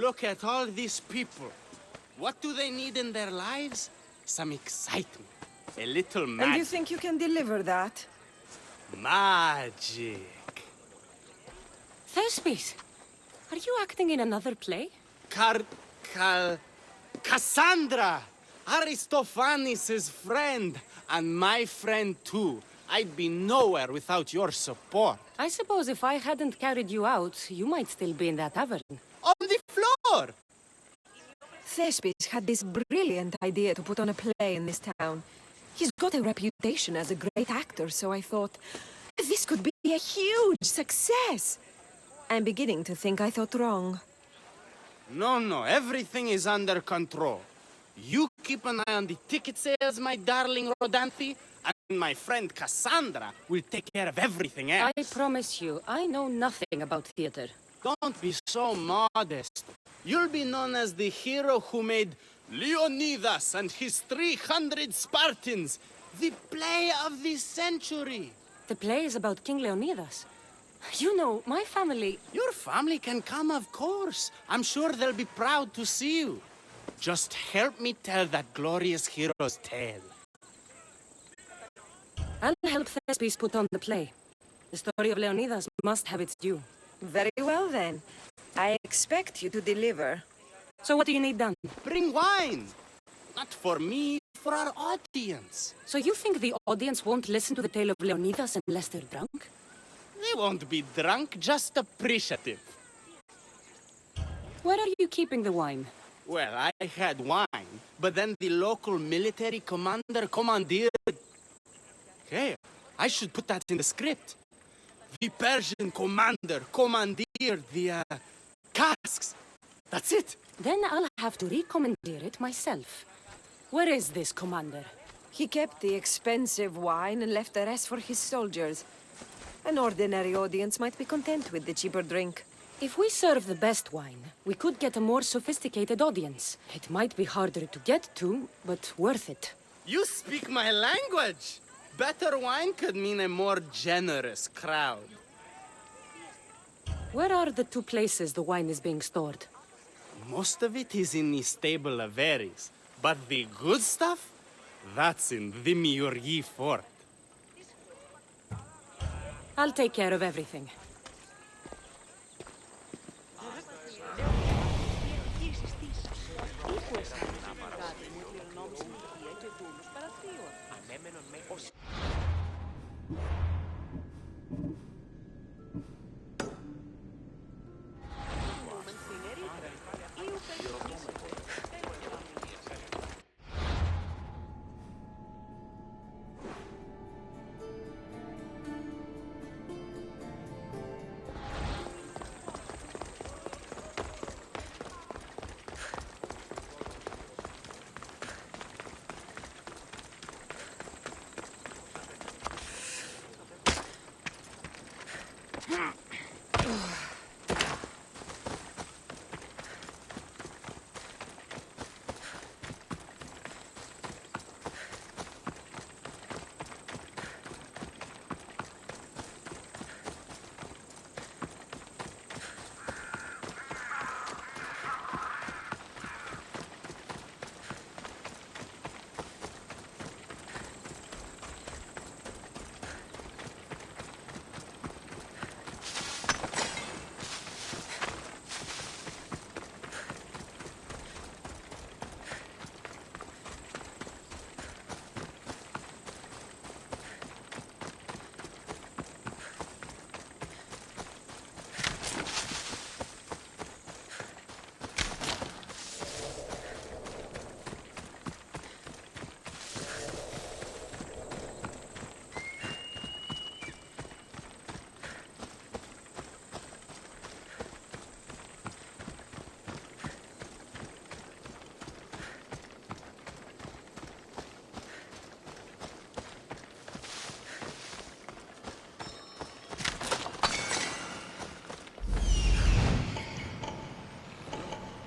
Look at all these people. What do they need in their lives? Some excitement. A little magic. And you think you can deliver that? Magic. Thespis, are you acting in another play? Cassandra! Aristophanes' friend, and my friend too. I'd be nowhere without your support. I suppose if I hadn't carried you out, you might still be in that tavern. On the floor! Thespis had this brilliant idea to put on a play in this town. He's got a reputation as a great actor, so I thought, this could be a huge success. I'm beginning to think I thought wrong. No, everything is under control. You keep an eye on the ticket sales, my darling Rodanthe, and my friend Cassandra will take care of everything else. I promise you, I know nothing about theater. Don't be so modest. You'll be known as the hero who made Leonidas and his 300 Spartans, the play of the century. The play is about King Leonidas. You know, my family... Your family can come, of course. I'm sure they'll be proud to see you. Just help me tell that glorious hero's tale. I'll help Thespis put on the play. The story of Leonidas must have its due. Very well then. I expect you to deliver. So what do you need done? Bring wine! Not for me, for our audience. So you think the audience won't listen to the tale of Leonidas unless they're drunk? They won't be drunk, just appreciative. Where are you keeping the wine? Well, I had wine, but then the local military commander commandeered... Hey, I should put that in the script. The Persian commander commandeered the, casks. That's it. Then I'll have to recommandeer it myself. Where is this commander? He kept the expensive wine and left the rest for his soldiers. An ordinary audience might be content with the cheaper drink. If we serve the best wine, we could get a more sophisticated audience. It might be harder to get to, but worth it. You speak my language. Better wine could mean a more generous crowd. Where are the two places the wine is being stored? Most of it is in the stable of Ares, but the good stuff, that's in the Miurgi fort. I'll take care of everything.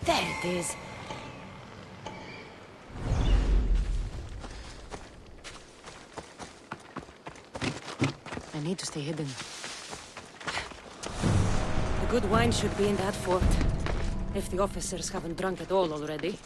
There it is. I need to stay hidden. The good wine should be in that fort. If the officers haven't drunk at all already.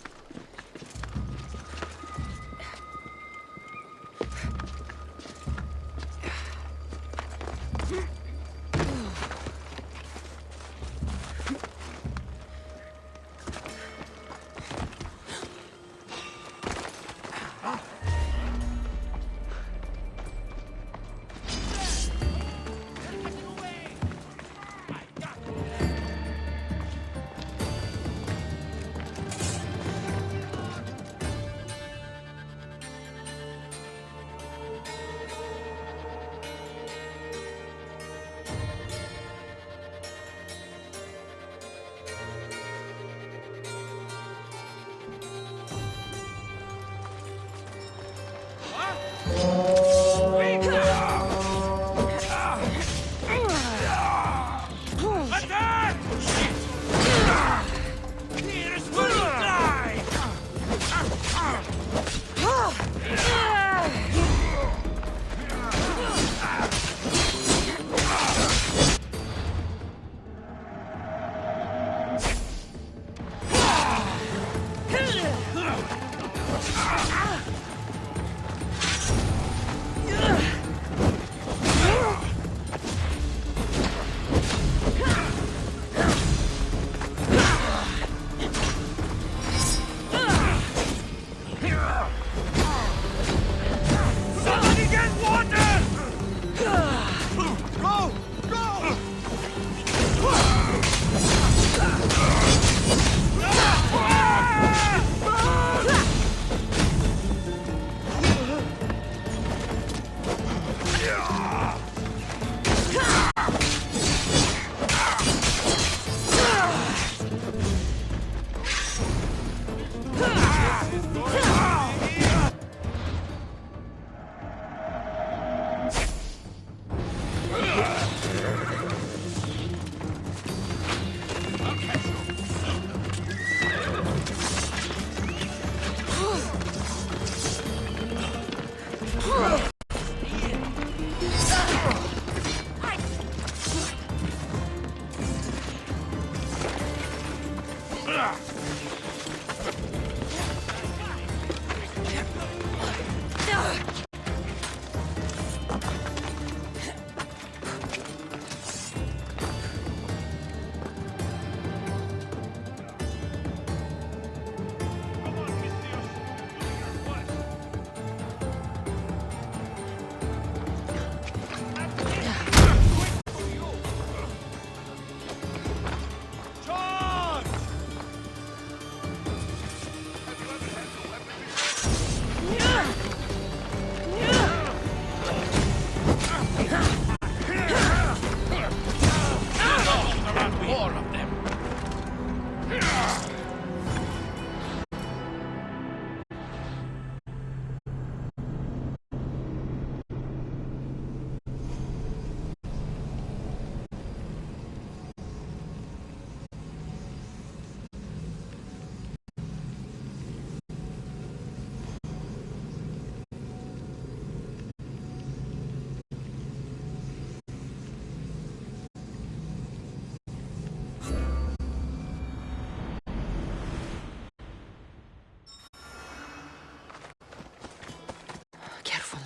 Careful.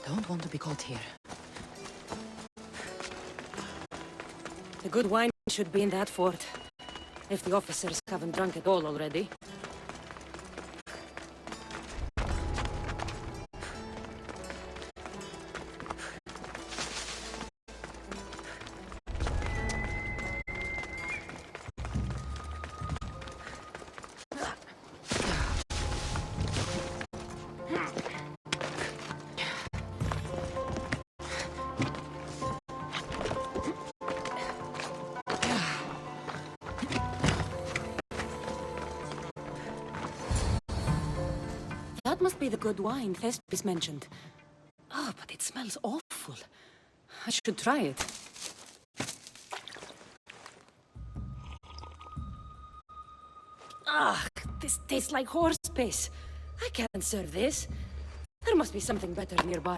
Don't want to be caught here. The good wine should be in that fort. If the officers haven't drunk it all already. That must be the good wine Thespis mentioned. Oh, but it smells awful. I should try it. Ah, this tastes like horse piss. I can't serve this. There must be something better nearby.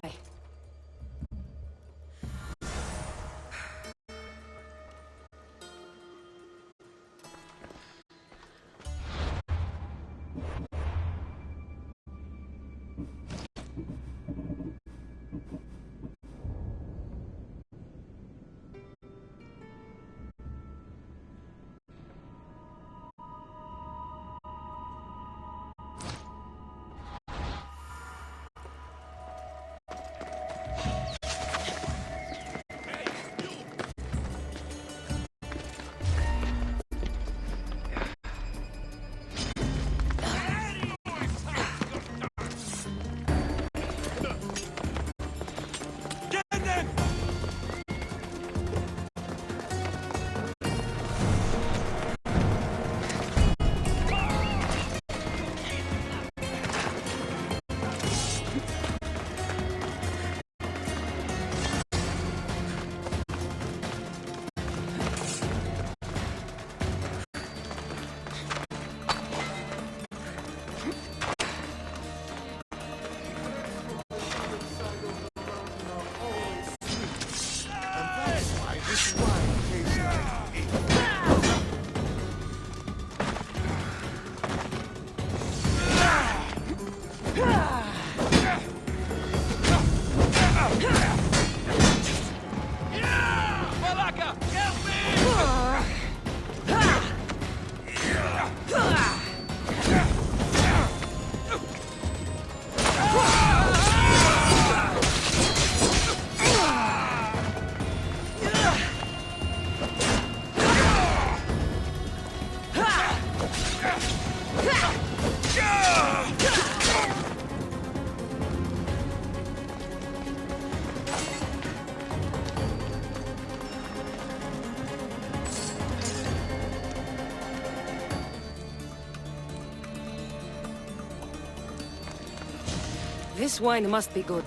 This wine must be good.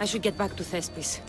I should get back to Thespis.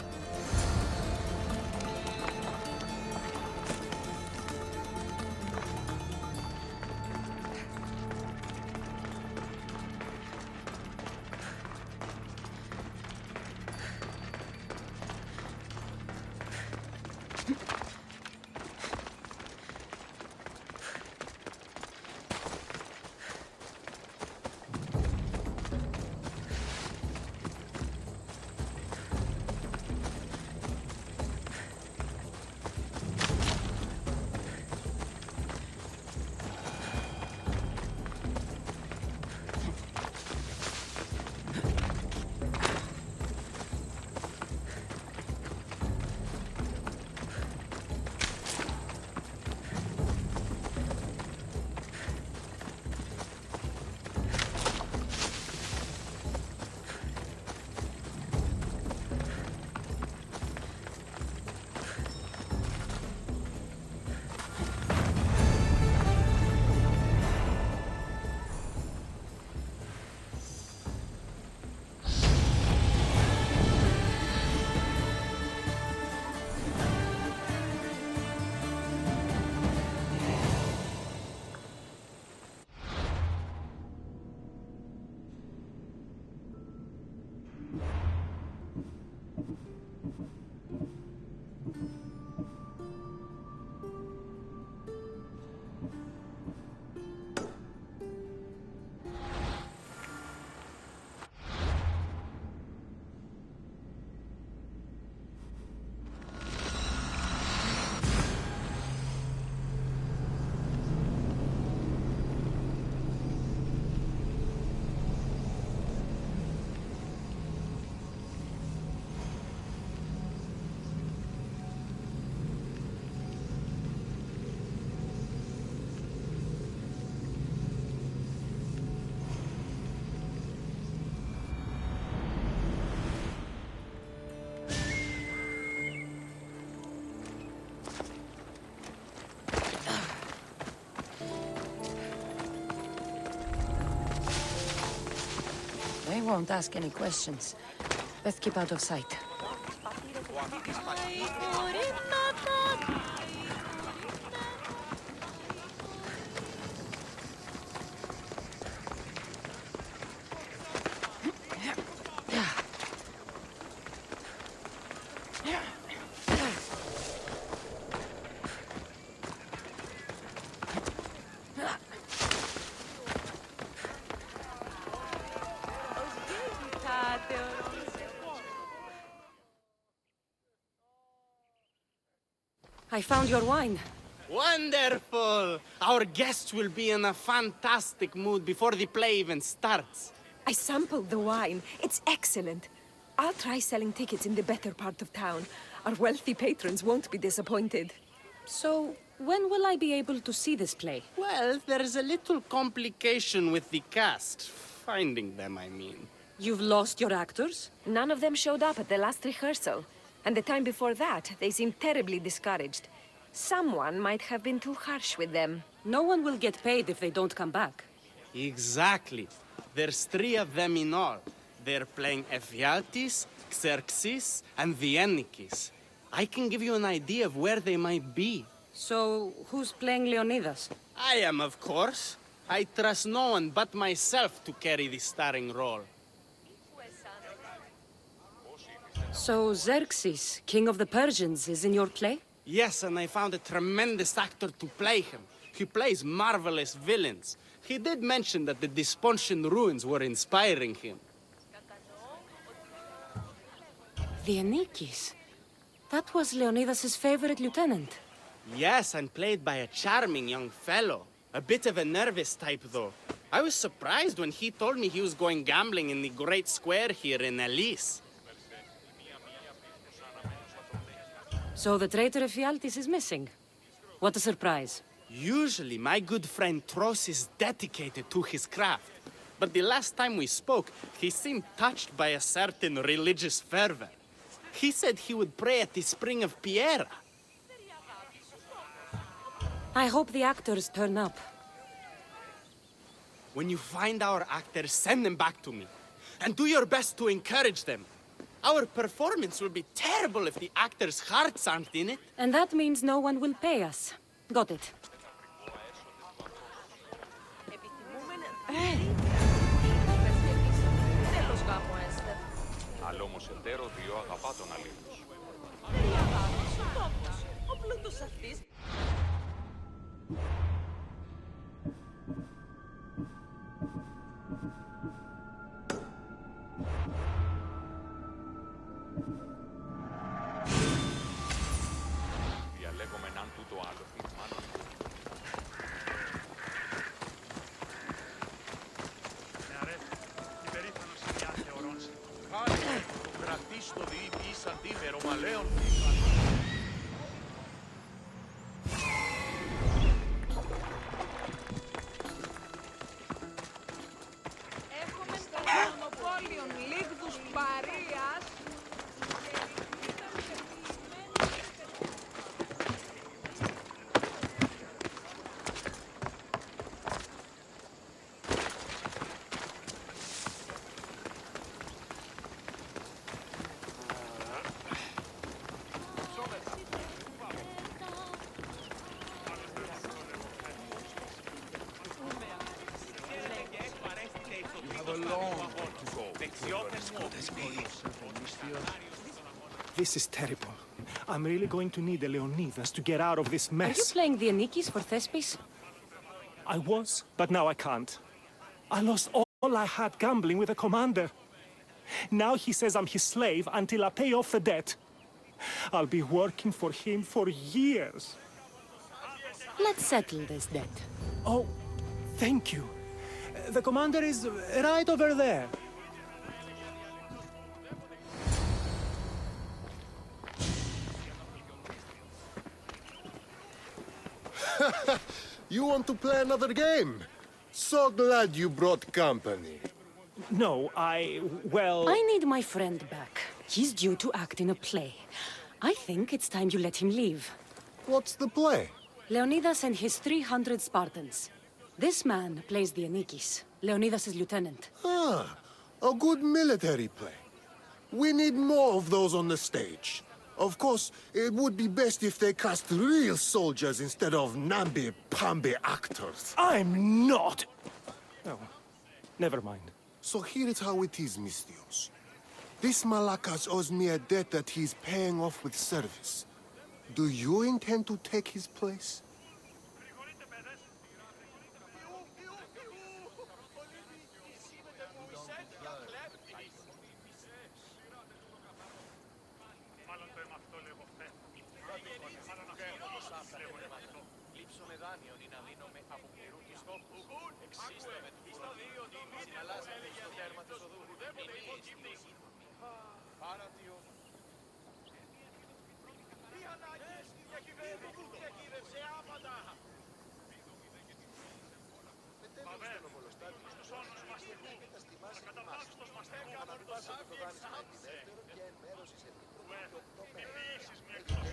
They won't ask any questions. Best keep out of sight. I found your wine. Wonderful! Our guests will be in a fantastic mood before the play even starts. I sampled the wine. It's excellent. I'll try selling tickets in the better part of town. Our wealthy patrons won't be disappointed. So, when will I be able to see this play? Well, there's a little complication with the cast. Finding them, I mean. You've lost your actors? None of them showed up at the last rehearsal. And the time before that, they seemed terribly discouraged. Someone might have been too harsh with them. No one will get paid if they don't come back. Exactly. There's 3 of them in all. They're playing Ephialtes, Xerxes, and the Ennikis. I can give you an idea of where they might be. So, who's playing Leonidas? I am, of course. I trust no one but myself to carry the starring role. So, Xerxes, king of the Persians, is in your play? Yes, and I found a tremendous actor to play him. He plays marvelous villains. He did mention that the Despontian ruins were inspiring him. The Ennikis. That was Leonidas' favorite lieutenant. Yes, and played by a charming young fellow. A bit of a nervous type, though. I was surprised when he told me he was going gambling in the Great Square here in Elise. So the traitor Ephialtes is missing. What a surprise. Usually, my good friend Tros is dedicated to his craft. But the last time we spoke, he seemed touched by a certain religious fervor. He said he would pray at the spring of Piera. I hope the actors turn up. When you find our actors, send them back to me. and do your best to encourage them. Our performance will be terrible if the actors' hearts aren't in it. And that means no one will pay us. Got it. Αλλόμως εταίρο δύο αγαπά τον αλήθους. Ο πλούτος αυτής. Διαλέγομεν αν τούτο άλοθη, μάλλον... Ναι, αρέσει. Υπερήφανος η μια θεωρών σε. Χάρη, το κρατής το διήτης αντίμερο μαλαίων. Έχουμε στο μονοπόλιο λίγδους παρείας. This is terrible. I'm really going to need a Leonidas to get out of this Are you mess. playing the Anikis for Thespis? I was, but now I can't. I lost all I had gambling with the commander. Now he says I'm his slave until I pay off the debt. I'll be working for him for years. Let's settle this debt. Oh, thank you. The commander is right over there. You want to play another game? So glad you brought company. No, well... I need my friend back. He's due to act in a play. I think it's time you let him leave. What's the play? Leonidas and his 300 Spartans. This man plays the Anikis, Leonidas' lieutenant. Ah, a good military play. We need more of those on the stage. Of course, it would be best if they cast real soldiers instead of namby-pamby actors. I'm not! Oh, never mind. So here is how it is, Mystios. This Malakas owes me a debt that he's paying off with service. Do you intend to take his place?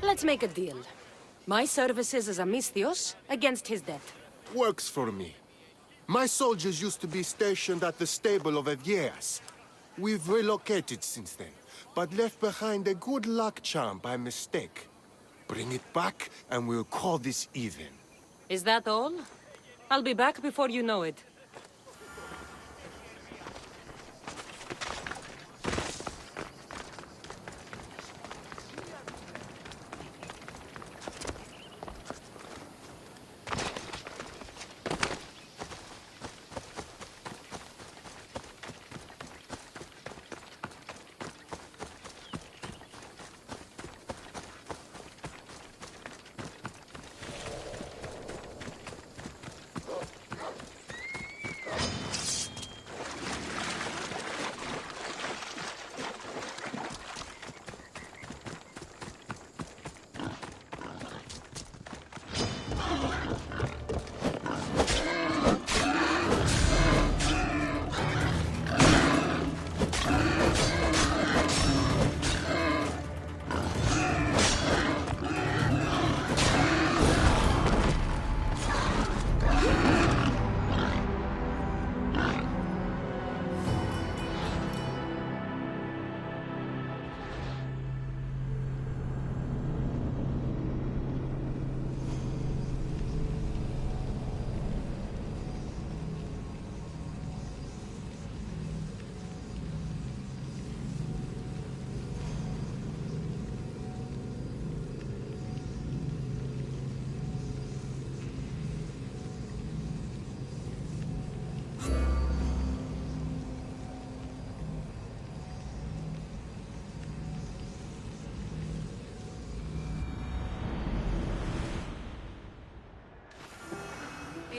Let's make a deal. My services as a Misthios against his debt. Works for me. My soldiers used to be stationed at the stable of Aegeas. We've relocated since then, but left behind a good luck charm by mistake. Bring it back, and we'll call this even. Is that all? I'll be back before you know it.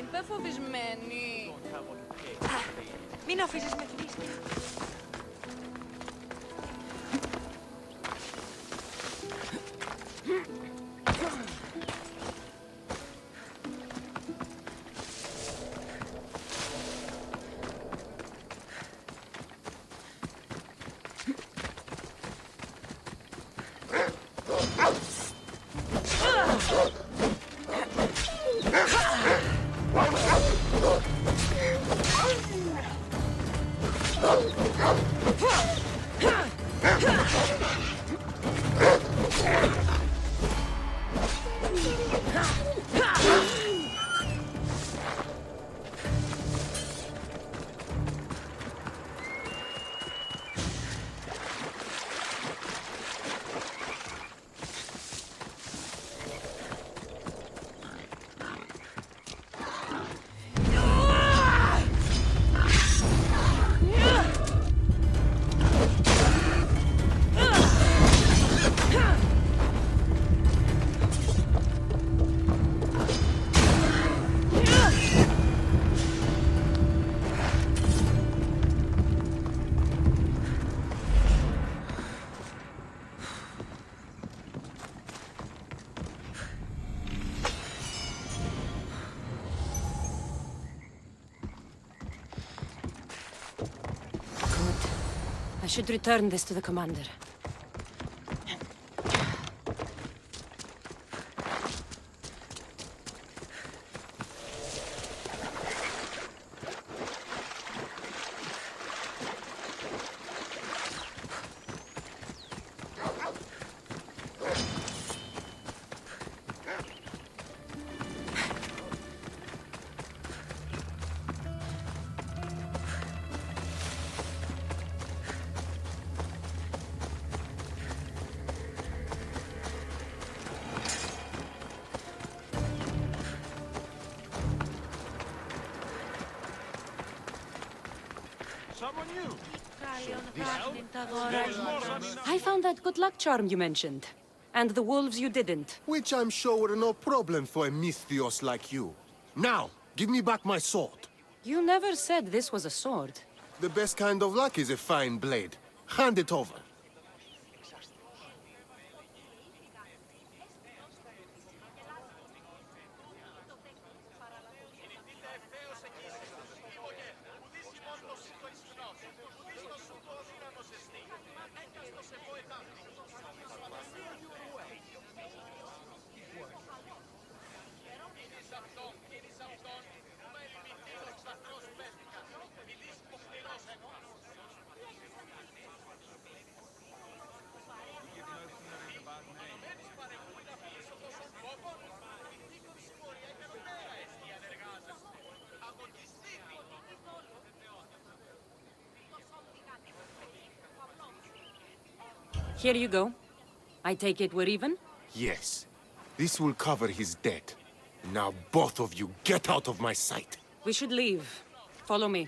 είστε φοβισμένοι. Μην αφήσεις με θυμίσει. I should return this to the commander. Someone new. I found that good luck charm you mentioned. And the wolves you didn't. Which I'm sure were no problem for a Misthios like you. Now, give me back my sword. You never said this was a sword. The best kind of luck is a fine blade. Hand it over. Here you go. I take it we're even? Yes. This will cover his debt. Now both of you get out of my sight. We should leave. Follow me.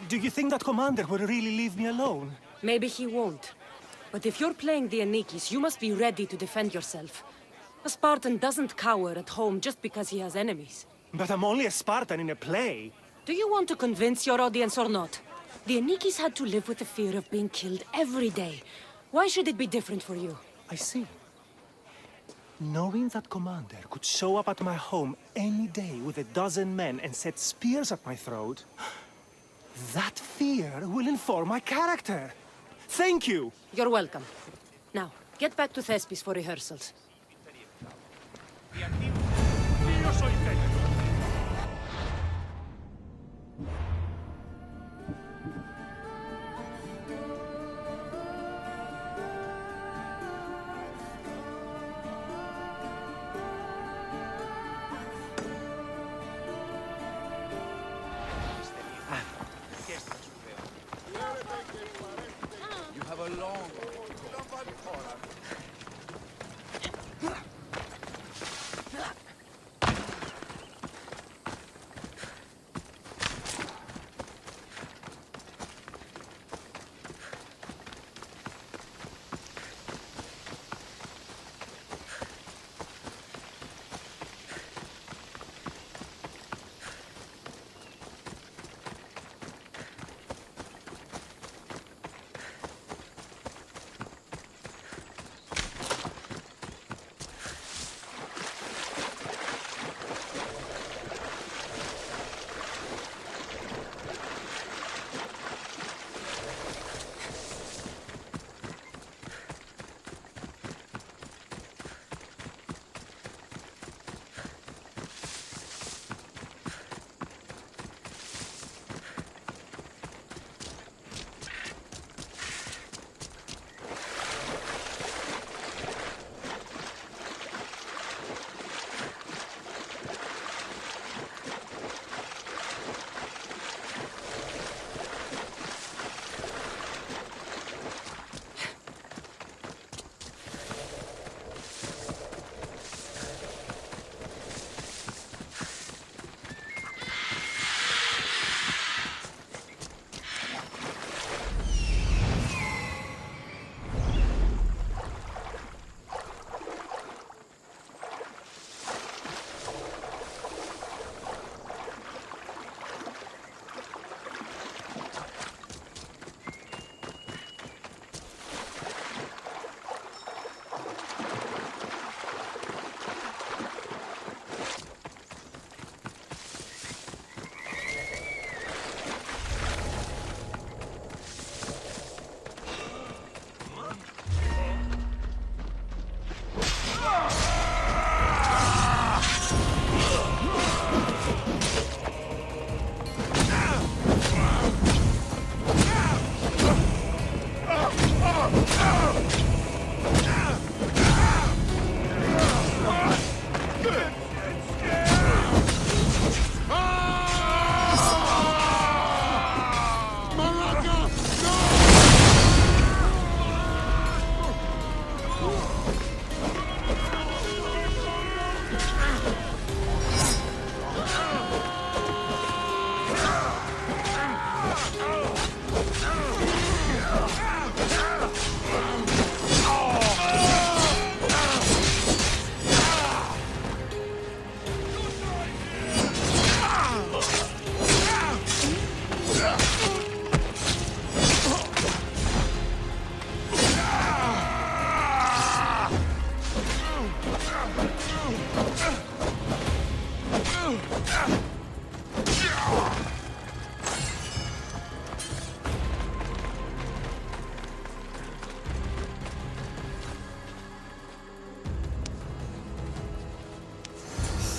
Do you think that commander will really leave me alone? Maybe he won't. But if you're playing the Anikis, you must be ready to defend yourself. A Spartan doesn't cower at home just because he has enemies. But I'm only a Spartan in a play. Do you want to convince your audience or not? The Anikis had to live with the fear of being killed every day. Why should it be different for you? I see. Knowing that commander could show up at my home any day with 12 men and set spears at my throat, that fear will inform my character. Thank you! You're welcome. Now, get back to Thespis for rehearsals. Ποιος ο υπέτειος? You have a long...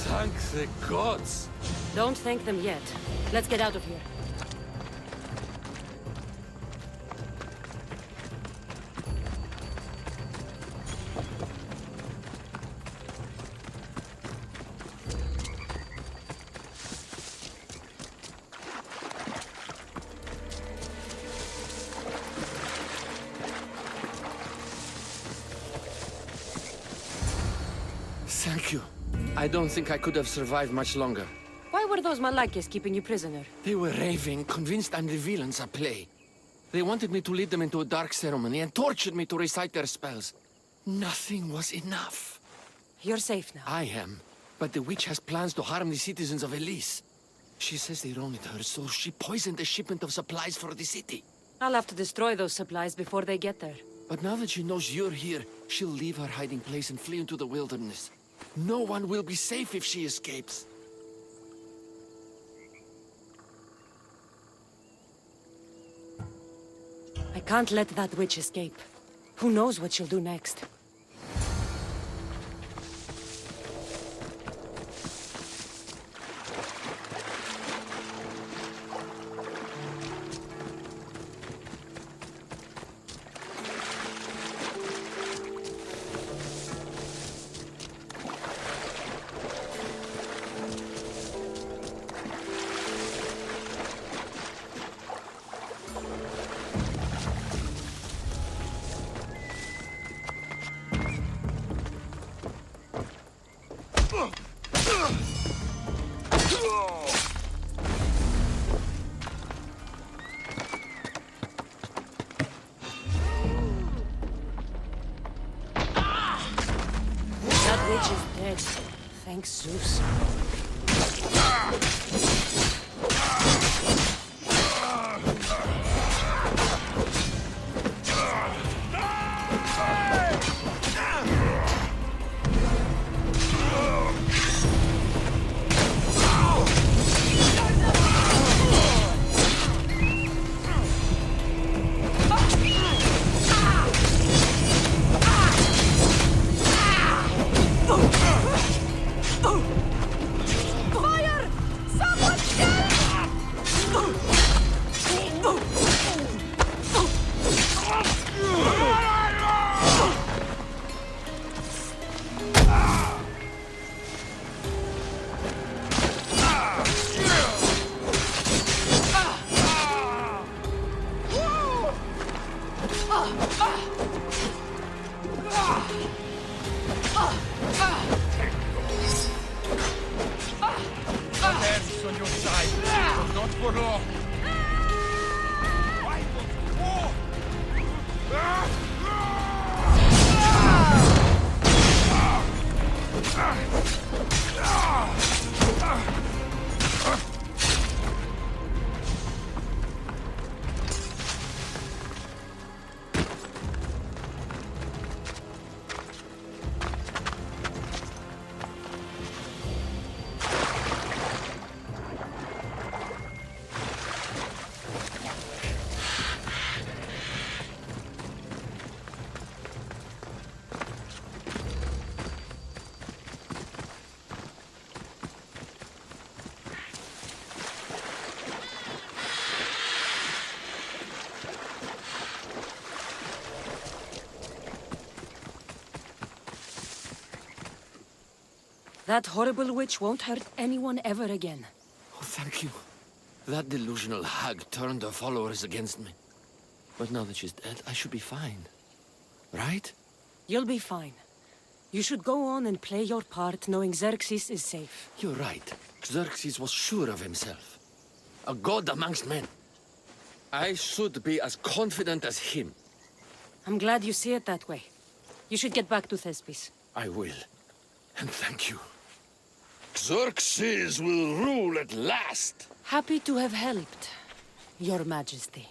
Thank the gods! Don't thank them yet. Let's get out of here. Thank you. I don't think I could have survived much longer. Why were those Malakes keeping you prisoner? They were raving, convinced I'm the villains at play. They wanted me to lead them into a dark ceremony and tortured me to recite their spells. Nothing was enough. You're safe now. I am, but the witch has plans to harm the citizens of Elise. She says they wronged her, so she poisoned the shipment of supplies for the city. I'll have to destroy those supplies before they get there. But now that she knows you're here, she'll leave her hiding place and flee into the wilderness. No one will be safe if she escapes. I can't let that witch escape. Who knows what she'll do next? That witch is dead. Thanks, Zeus. Hands on your side, but not for long. Why won't war? That horrible witch won't hurt anyone ever again. Oh, thank you. That delusional hag turned her followers against me. But now that she's dead, I should be fine. Right? You'll be fine. You should go on and play your part knowing Xerxes is safe. You're right. Xerxes was sure of himself. A god amongst men. I should be as confident as him. I'm glad you see it that way. You should get back to Thespis. I will. And thank you. Xerxes will rule at last! Happy to have helped, Your Majesty.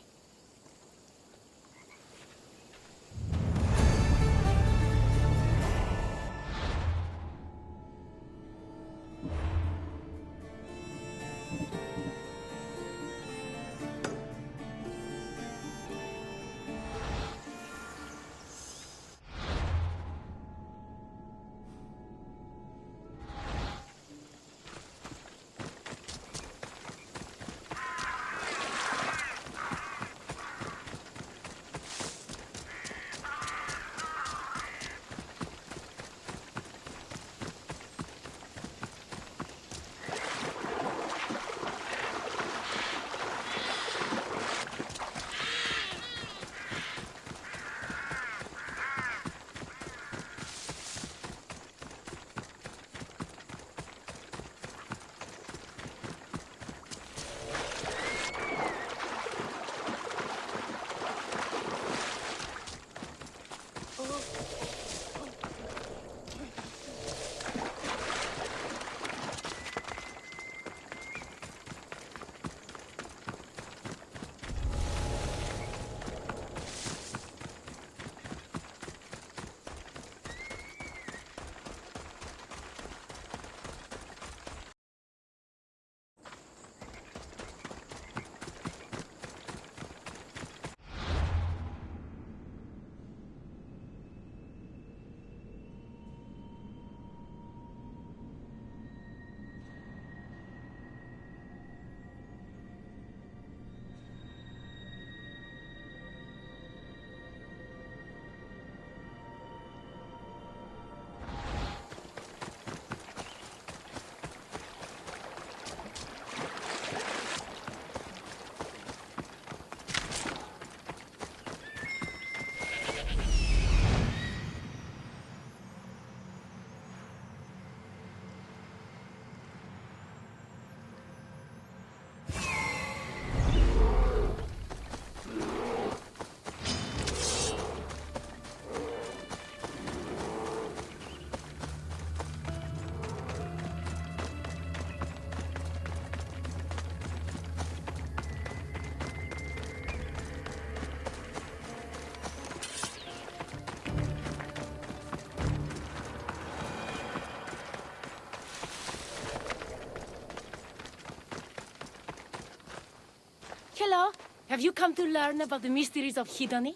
Hello. Have you come to learn about the mysteries of Hedony?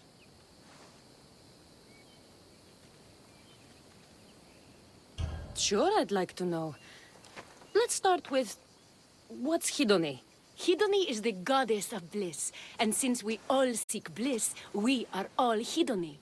Sure, I'd like to know. Let's start with... what's Hedony? Hedony is the goddess of bliss, and since we all seek bliss, we are all Hedony.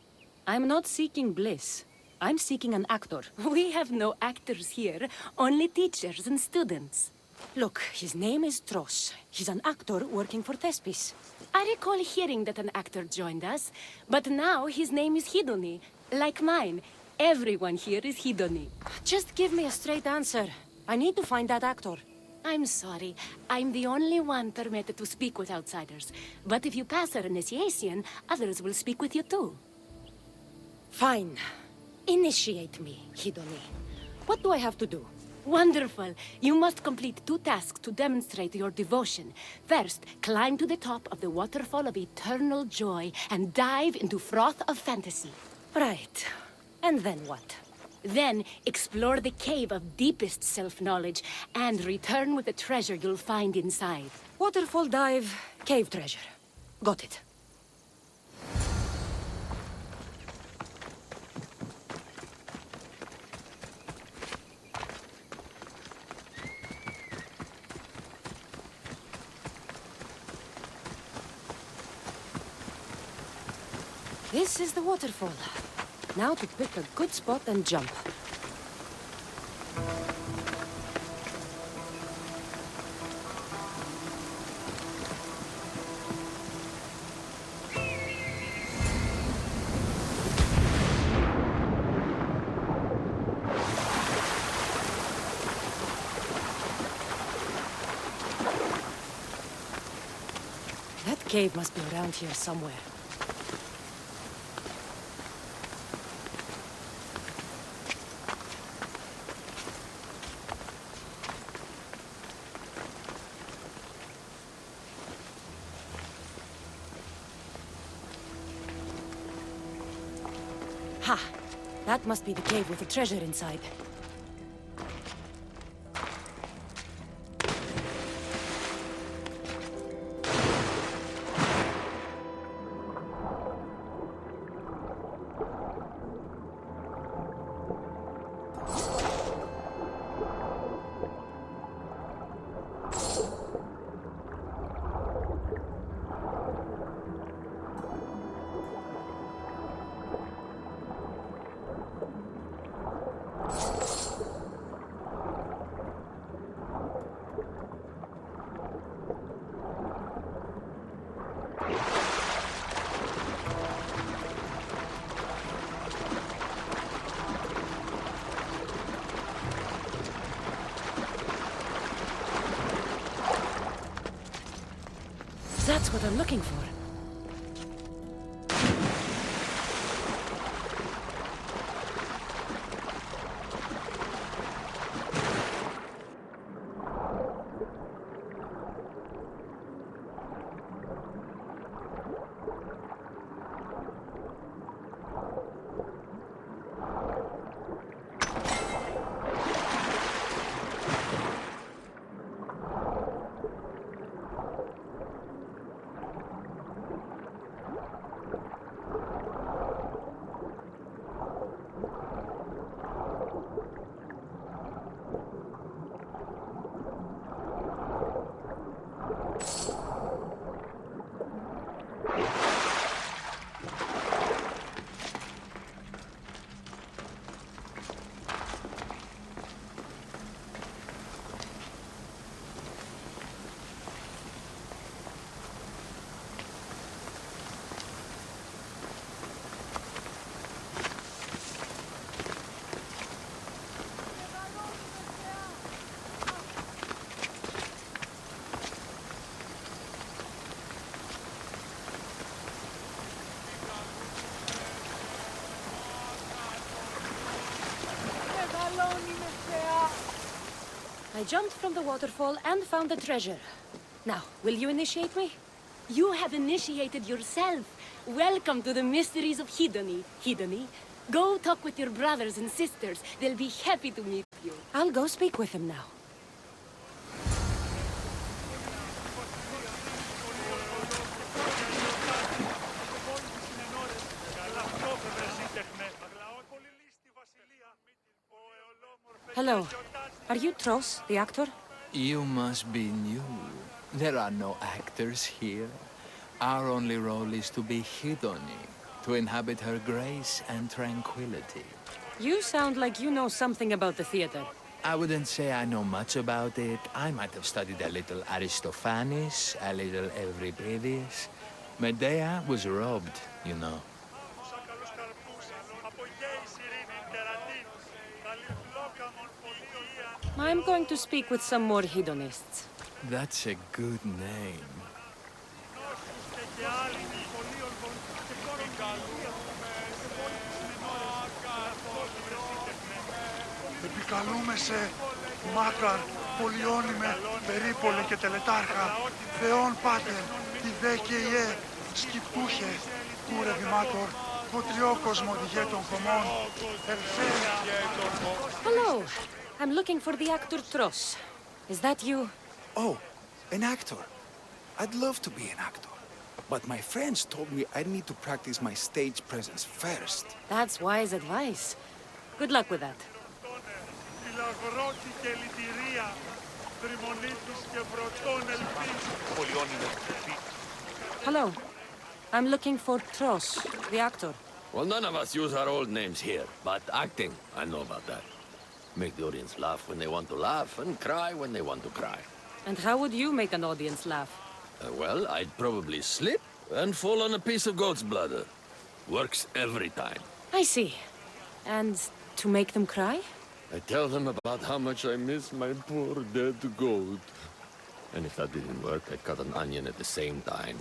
I'm not seeking bliss. I'm seeking an actor. We have no actors here, only teachers and students. Look, his name is Tros. He's an actor working for Thespis. I recall hearing that an actor joined us, but now his name is Hedony, like mine. Everyone here is Hedony. Just give me a straight answer. I need to find that actor. I'm sorry. I'm the only one permitted to speak with outsiders. But if you pass our initiation, others will speak with you too. Fine. Initiate me, Hedony. What do I have to do? Wonderful. You must complete 2 tasks to demonstrate your devotion. First, climb to the top of the waterfall of eternal joy and dive into froth of fantasy. Right. And then what? Then, explore the cave of deepest self-knowledge and return with the treasure you'll find inside. Waterfall dive, cave treasure. Got it. This is the waterfall. Now to pick a good spot and jump. That cave must be around here somewhere. Ha! That must be the cave with the treasure inside. That's what I'm looking for. I jumped from the waterfall and found the treasure. Now, will you initiate me? You have initiated yourself. Welcome to the mysteries of Hedony. Hedony, go talk with your brothers and sisters. They'll be happy to meet you. I'll go speak with them now. Hello. Are you Tros, the actor? You must be new. There are no actors here. Our only role is to be Hidoni, to inhabit her grace and tranquility. You sound like you know something about the theater. I wouldn't say I know much about it. I might have studied a little Aristophanes, a little Euripides. Medea was robbed, you know. I'm going to speak with some more hedonists. That's a good name. Επικαλούμε σε Μάκαρ, πολυώνυμε, περίπολε και τελετάρχα, Θεόν Πάτερ, τη δε και ιέ, σκυπτούχε, κούρε δημάτορ, φωτριόκοσμο διγέ των χωμών, ελθέ. Hello. I'm looking for the actor Tros. Is that you? Oh, an actor. I'd love to be an actor. But my friends told me I need to practice my stage presence first. That's wise advice. Good luck with that. Φυλαγρώτη και λυτηρία, τριμονίτης και βρωτών ελπίς. Πολυώνυμο. Hello. I'm looking for Tros, the actor. Well, none of us use our old names here, but acting, I know about that. Make the audience laugh when they want to laugh, and cry when they want to cry. And how would you make an audience laugh? Well, I'd probably slip and fall on a piece of goat's bladder. Works every time. I see. And to make them cry? I tell them about how much I miss my poor dead goat. And if that didn't work, I'd cut an onion at the same time.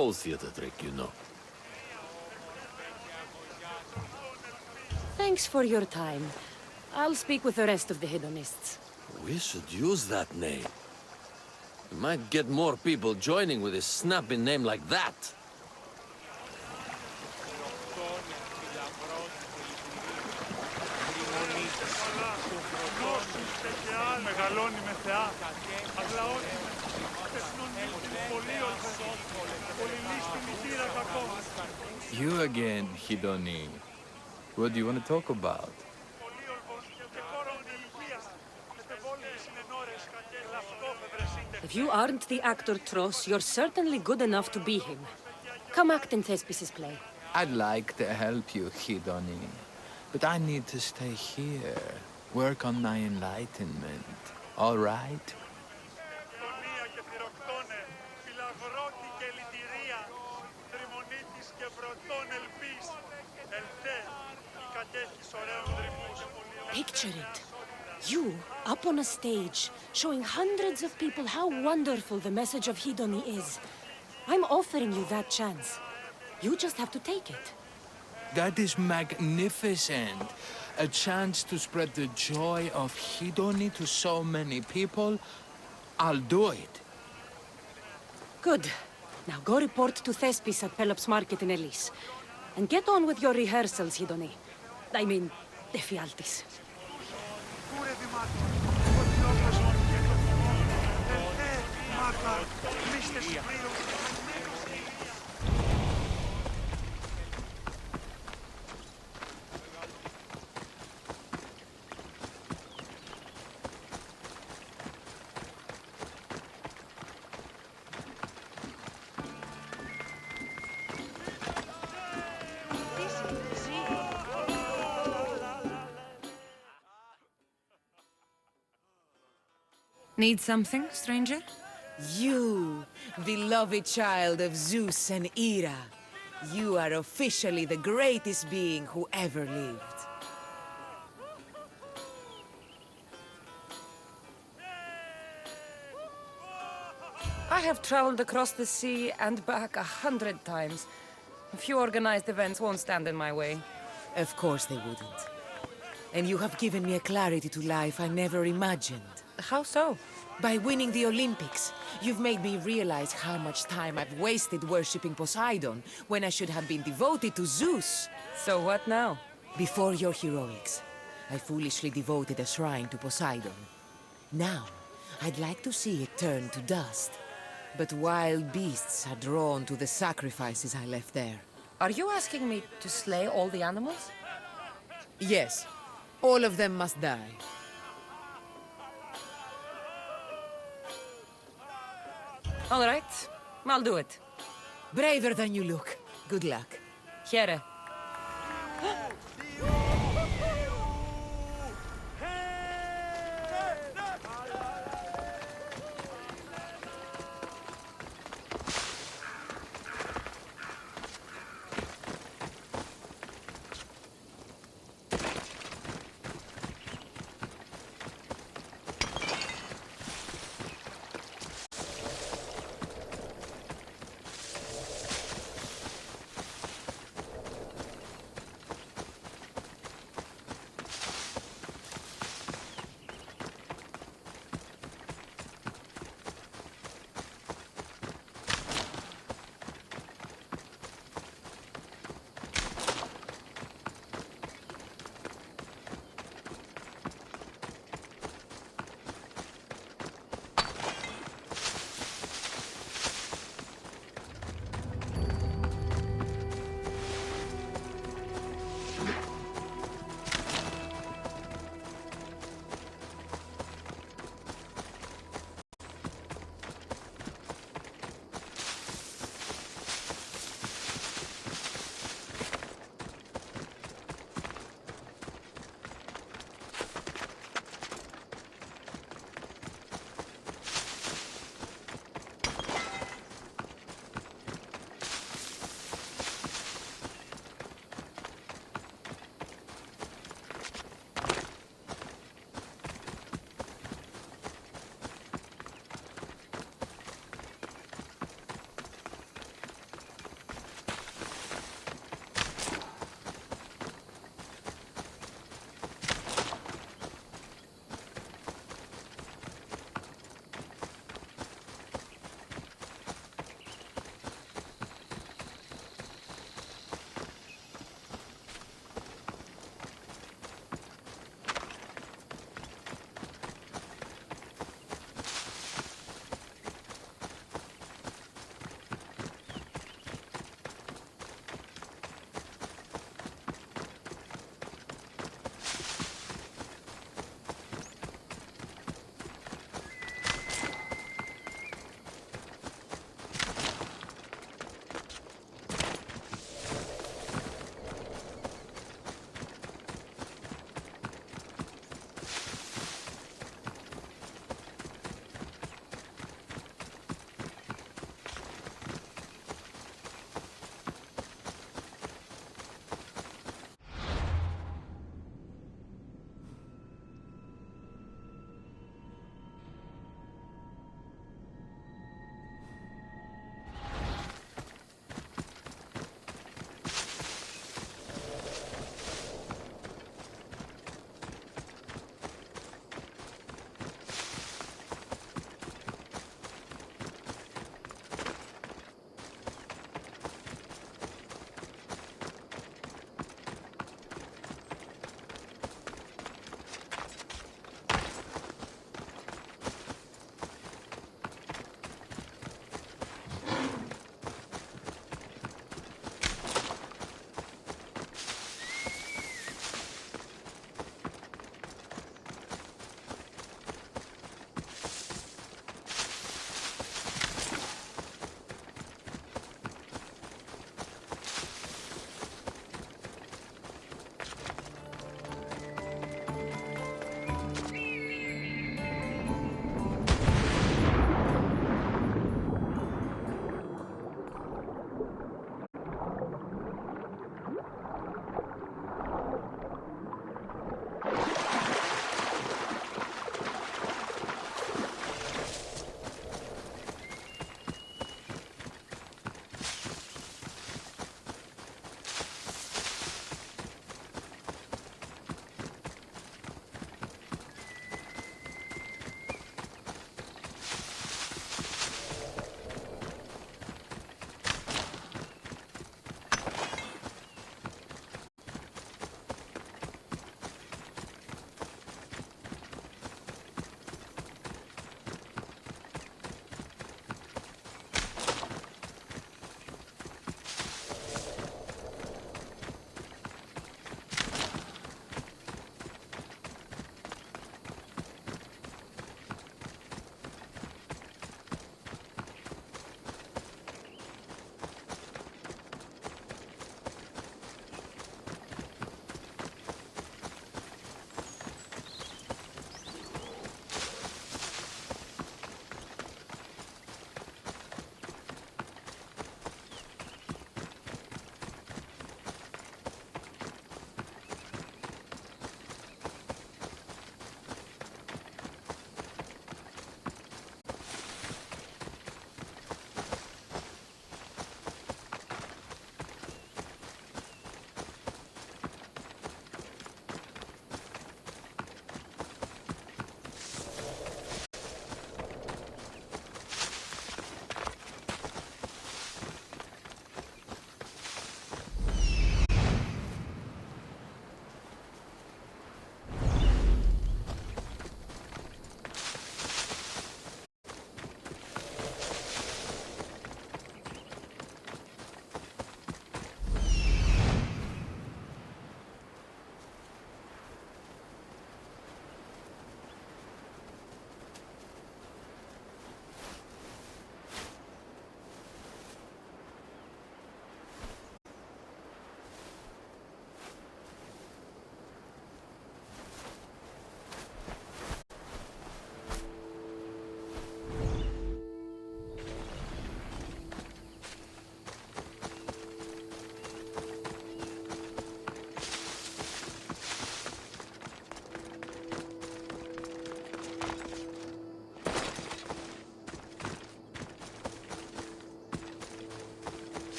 Old theater trick, you know. Thanks for your time. I'll speak with the rest of the hedonists. We should use that name. We might get more people joining with a snappy name like that. Μεγαλώνει με θεά, αγλαώνει, τεχνονίλτη, πολύολθος, πολυλίστη μητήρα κακό. You again, Hidoni. What do you want to talk about? If you aren't the actor Tros, you're certainly good enough to be him. Come act in Thespis' play. I'd like to help you, Hidoni. But I need to stay here. Work on my enlightenment. All right? Picture it. You, up on a stage, showing hundreds of people how wonderful the message of Hidoni is. I'm offering you that chance. You just have to take it. That is magnificent. A chance to spread the joy of Hidoni to so many people. I'll do it. Good. Now go report to Thespis at Pelops Market in Elis. And get on with your rehearsals, Hidoni. I mean, Ephialtis. Κούρε δημάτορ, φωτριόκοσμο διγέ των χωμών, ελθέ, Μάκαρ, μίστε σπρίος. Need something, stranger? You, beloved child of Zeus and Hera. You are officially the greatest being who ever lived. I have traveled across the sea and back 100 times. A few organized events won't stand in my way. Of course they wouldn't. And you have given me a clarity to life I never imagined. How so? By winning the Olympics, you've made me realize how much time I've wasted worshipping Poseidon when I should have been devoted to Zeus. So what now? Before your heroics, I foolishly devoted a shrine to Poseidon. Now, I'd like to see it turn to dust. But wild beasts are drawn to the sacrifices I left there. Are you asking me to slay all the animals? Yes, all of them must die. All right, I'll do it. Braver than you look. Good luck. Here.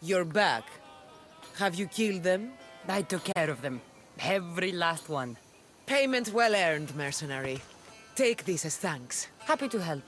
You're back. Have you killed them? I took care of them. Every last one. Payment well earned, mercenary. Take this as thanks. Happy to help.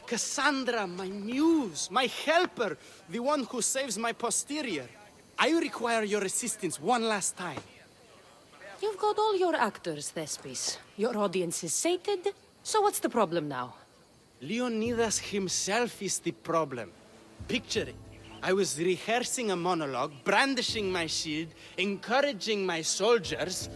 Cassandra, my muse, my helper, the one who saves my posterior. I require your assistance one last time. You've got all your actors, Thespis. Your audience is sated, so what's the problem now? Leonidas himself is the problem. Picture it. I was rehearsing a monologue, brandishing my shield, encouraging my soldiers.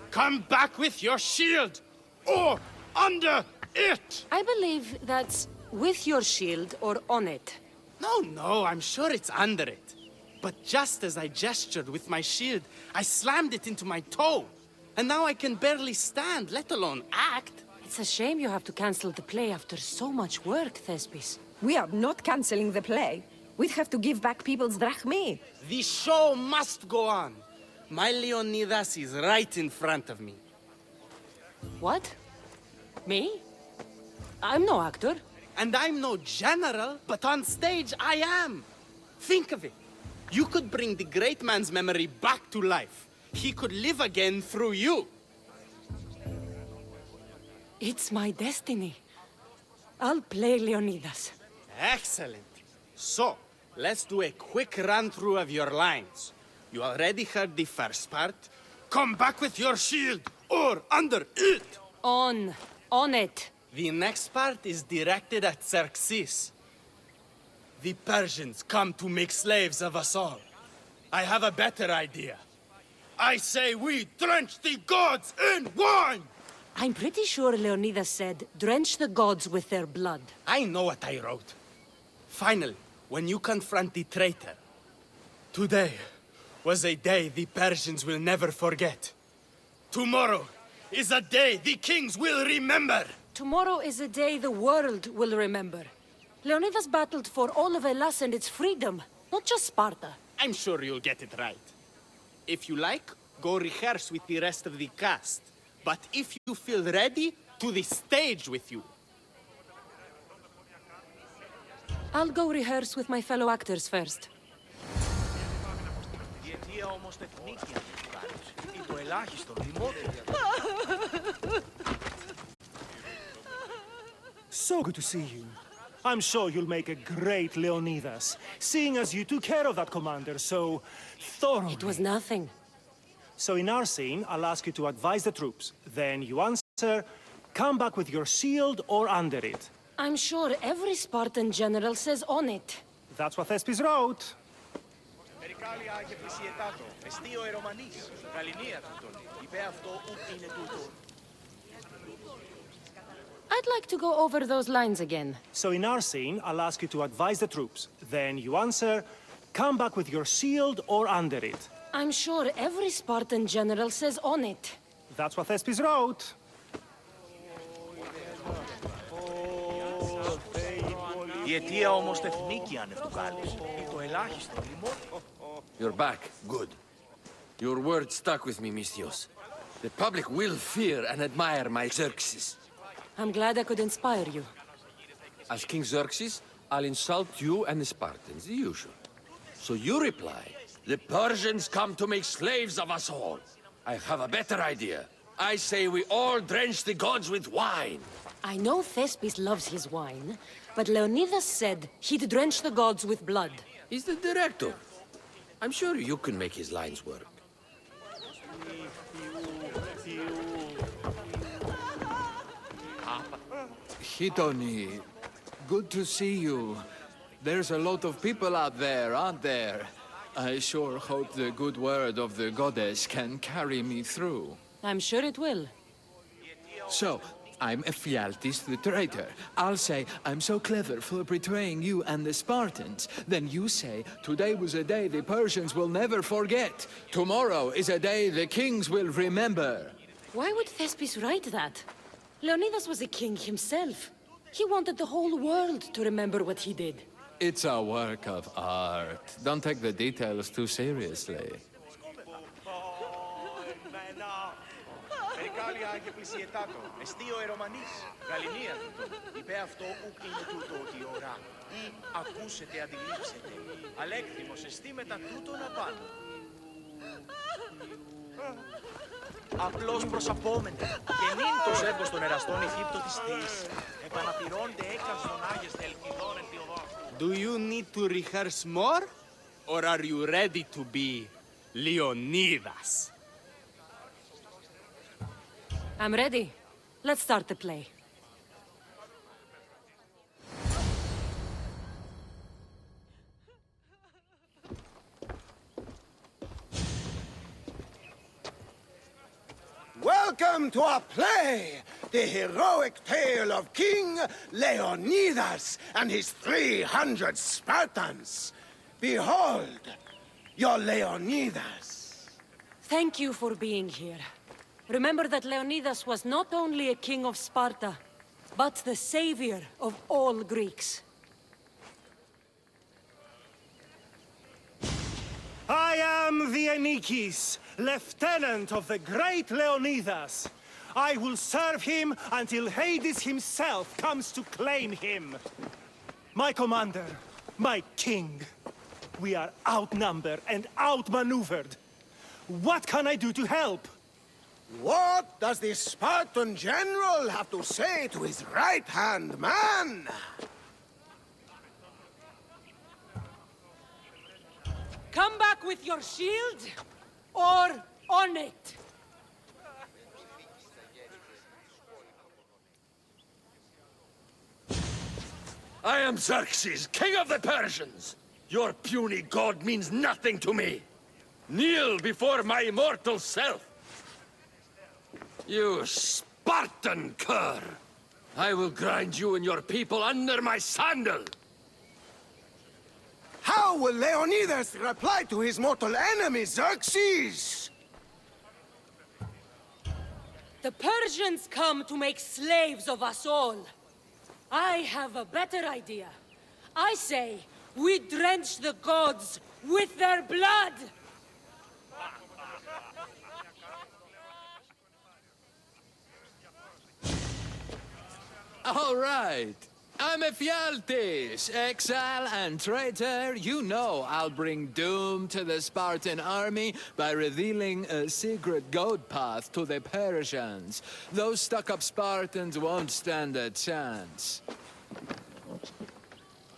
Come back with your shield, or under it! I believe that's with your shield or on it. No, I'm sure it's under it. But just as I gestured with my shield, I slammed it into my toe. And now I can barely stand, let alone act. It's a shame you have to cancel the play after so much work, Thespis. We are not canceling the play. We'd have to give back people's drachmae. The show must go on. My Leonidas is right in front of me. What? Me? I'm no actor. And I'm no general, but on stage I am. Think of it. You could bring the great man's memory back to life. He could live again through you. It's my destiny. I'll play Leonidas. Excellent. So, let's do a quick run-through of your lines. You already heard the first part. Come back with your shield, or under it. On it. The next part is directed at Xerxes. The Persians come to make slaves of us all. I have a better idea. I say we drench the gods in wine! I'm pretty sure Leonidas said, drench the gods with their blood. I know what I wrote. Finally, when you confront the traitor, today was a day the Persians will never forget. Tomorrow is a day the kings will remember. Tomorrow is a day the world will remember. Leonidas battled for all of Hellas and its freedom, not just Sparta. I'm sure you'll get it right. If you like, go rehearse with the rest of the cast. But if you feel ready, to the stage with you. I'll go rehearse with my fellow actors first. Η αιτία όμως τεχνίκη αν το κάνεις. Ή το ελάχιστο λιμότερο. So good to see you. I'm sure you'll make a great Leonidas, seeing as you took care of that commander so thoroughly. It was nothing. So in our scene, I'll ask you to advise the troops. Then you answer, come back with your shield or under it. I'm sure every Spartan general says on it. That's what Thespis wrote. Περικάλια και πλησιετάτο. Εστίο ερωμανής. Γαληνία τούτον. Είπε αυτό ουκ είναι τούτο. I'd like to go over those lines again. So in our scene, I'll ask you to advise the troops. Then you answer, come back with your shield or under it. I'm sure every Spartan general says on it. That's what Thespis wrote. Η αιτία όμως τεθνίκη ανευτουκάλης. Το ελάχιστο λίμον. You're back. Good. Your word stuck with me, Misthios. The public will fear and admire my Xerxes. I'm glad I could inspire you. As King Xerxes, I'll insult you and the Spartans, the usual. So you reply, the Persians come to make slaves of us all. I have a better idea. I say we all drench the gods with wine. I know Thespis loves his wine, but Leonidas said he'd drench the gods with blood. He's the director. I'm sure you can make his lines work. Hidoni, good to see you. There's a lot of people out there, aren't there? I sure hope the good word of the goddess can carry me through. I'm sure it will. So, I'm Ephialtes the traitor. I'll say, I'm so clever for betraying you and the Spartans. Then you say, today was a day the Persians will never forget. Tomorrow is a day the kings will remember. Why would Thespis write that? Leonidas was a king himself. He wanted the whole world to remember what he did. It's a work of art. Don't take the details too seriously. Περικάλια και πλησιετάτο. Εστίο ερωμανής. Γαληνία τούτο. Είπε αυτό ουκ είναι τούτο ότι ορά. Ή ακούσετε αντιλήψετε. Αλέκτιμος εστί μετά τούτον απάνω. Απλώς προσαπόμεντε. Και νυν το σέρβος των εραστών Αιγύπτο της θεής. Επαναπηρώνται έκαστον άγεστε ελπιδών εν τη οδό αυτού. Do you need to rehearse more? Or are you ready to be Leonidas? I'm ready. Let's start the play. Welcome to our play, the heroic tale of King Leonidas and his 300 Spartans. Behold, your Leonidas. Thank you for being here. Remember that Leonidas was not only a king of Sparta, but the savior of all Greeks. I am the Anikis, lieutenant of the great Leonidas. I will serve him until Hades himself comes to claim him. My commander, my king, we are outnumbered and outmaneuvered. What can I do to help? What does the Spartan general have to say to his right-hand man? Come back with your shield, or on it. I am Xerxes, king of the Persians. Your puny god means nothing to me. Kneel before my immortal self. You Spartan cur! I will grind you and your people under my sandal! How will Leonidas reply to his mortal enemy, Xerxes? The Persians come to make slaves of us all. I have a better idea. I say, we drench the gods with their blood! All right. I'm Ephialtes, exile and traitor. You know I'll bring doom to the Spartan army by revealing a secret goat path to the Persians. Those stuck-up Spartans won't stand a chance.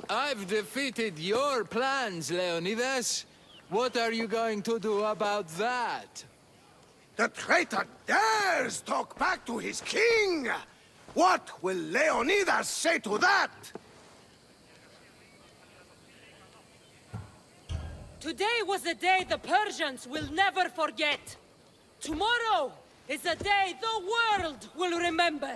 I've defeated your plans, Leonidas. What are you going to do about that? The traitor dares talk back to his king! What will Leonidas say to that? Today was a day the Persians will never forget. Tomorrow is a day the world will remember.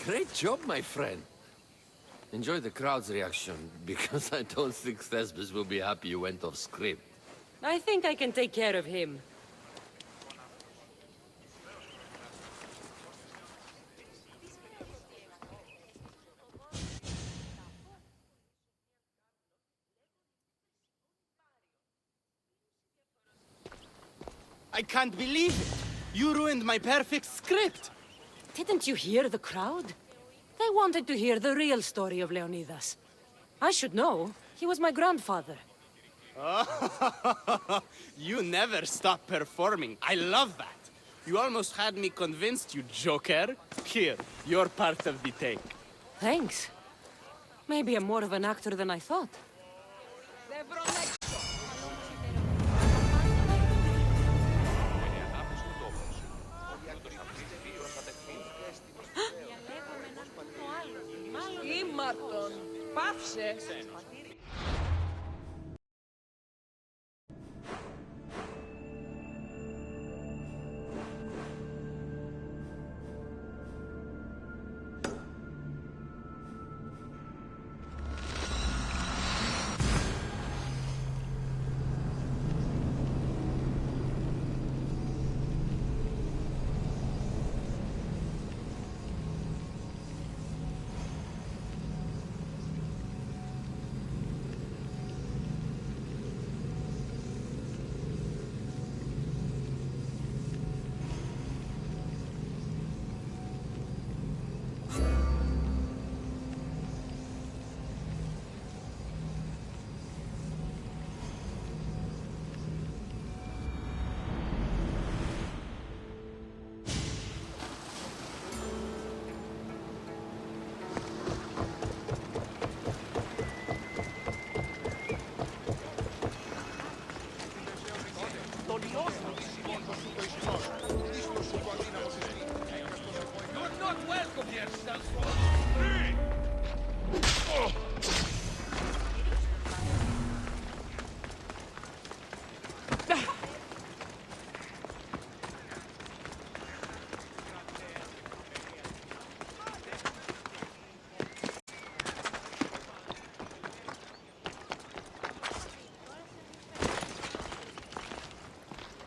Great job, my friend. Enjoy the crowd's reaction, because I don't think Thesbis will be happy you went off script. I think I can take care of him. I can't believe it. You ruined my perfect script. Didn't you hear the crowd? They wanted to hear the real story of Leonidas. I should know. He was my grandfather. You never stop performing. I love that. You almost had me convinced, you joker. Here, you're part of the take. Thanks. Maybe I'm more of an actor than I thought. Ήμαρτον. Πάυσε.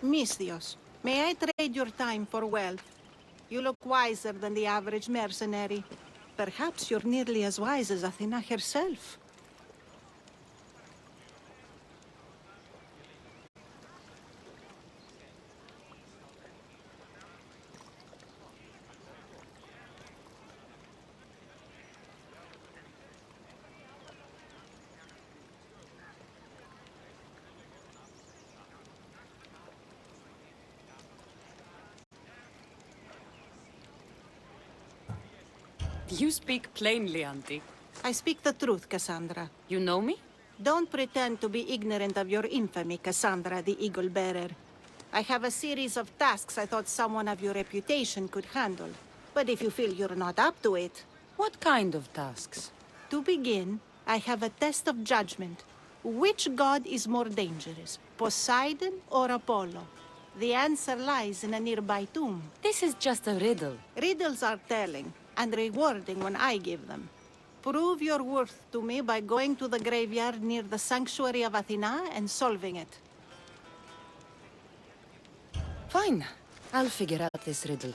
Misthios, may I trade your time for wealth? You look wiser than the average mercenary. Perhaps you're nearly as wise as Athena herself. You speak plainly, Auntie. I speak the truth, Cassandra. You know me? Don't pretend to be ignorant of your infamy, Cassandra the Eagle Bearer. I have a series of tasks I thought someone of your reputation could handle. But if you feel you're not up to it... What kind of tasks? To begin, I have a test of judgment. Which god is more dangerous, Poseidon or Apollo? The answer lies in a nearby tomb. This is just a riddle. Riddles are telling and rewarding when I give them. Prove your worth to me by going to the graveyard near the sanctuary of Athena and solving it. Fine. I'll figure out this riddle.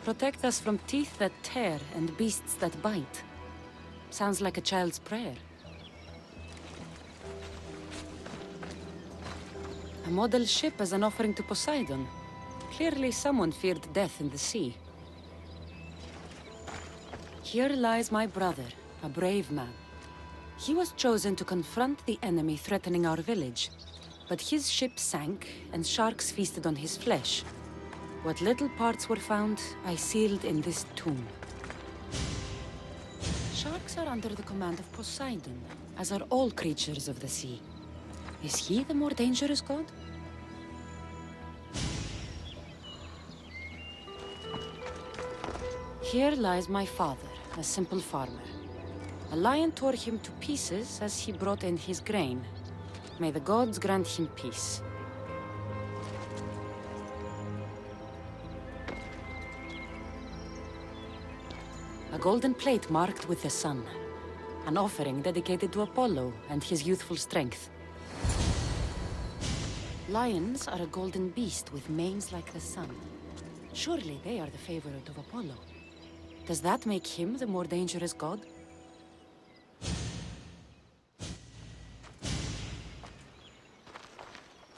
Protect us from teeth that tear and beasts that bite. Sounds like a child's prayer. A model ship as an offering to Poseidon. Clearly someone feared death in the sea. Here lies my brother, a brave man. He was chosen to confront the enemy threatening our village. But his ship sank, and sharks feasted on his flesh. What little parts were found, I sealed in this tomb. Sharks are under the command of Poseidon, as are all creatures of the sea. Is he the more dangerous god? Here lies my father, a simple farmer. A lion tore him to pieces as he brought in his grain. May the gods grant him peace. A golden plate marked with the sun. An offering dedicated to Apollo and his youthful strength. Lions are a golden beast with manes like the sun. Surely they are the favorite of Apollo. Does that make him the more dangerous god?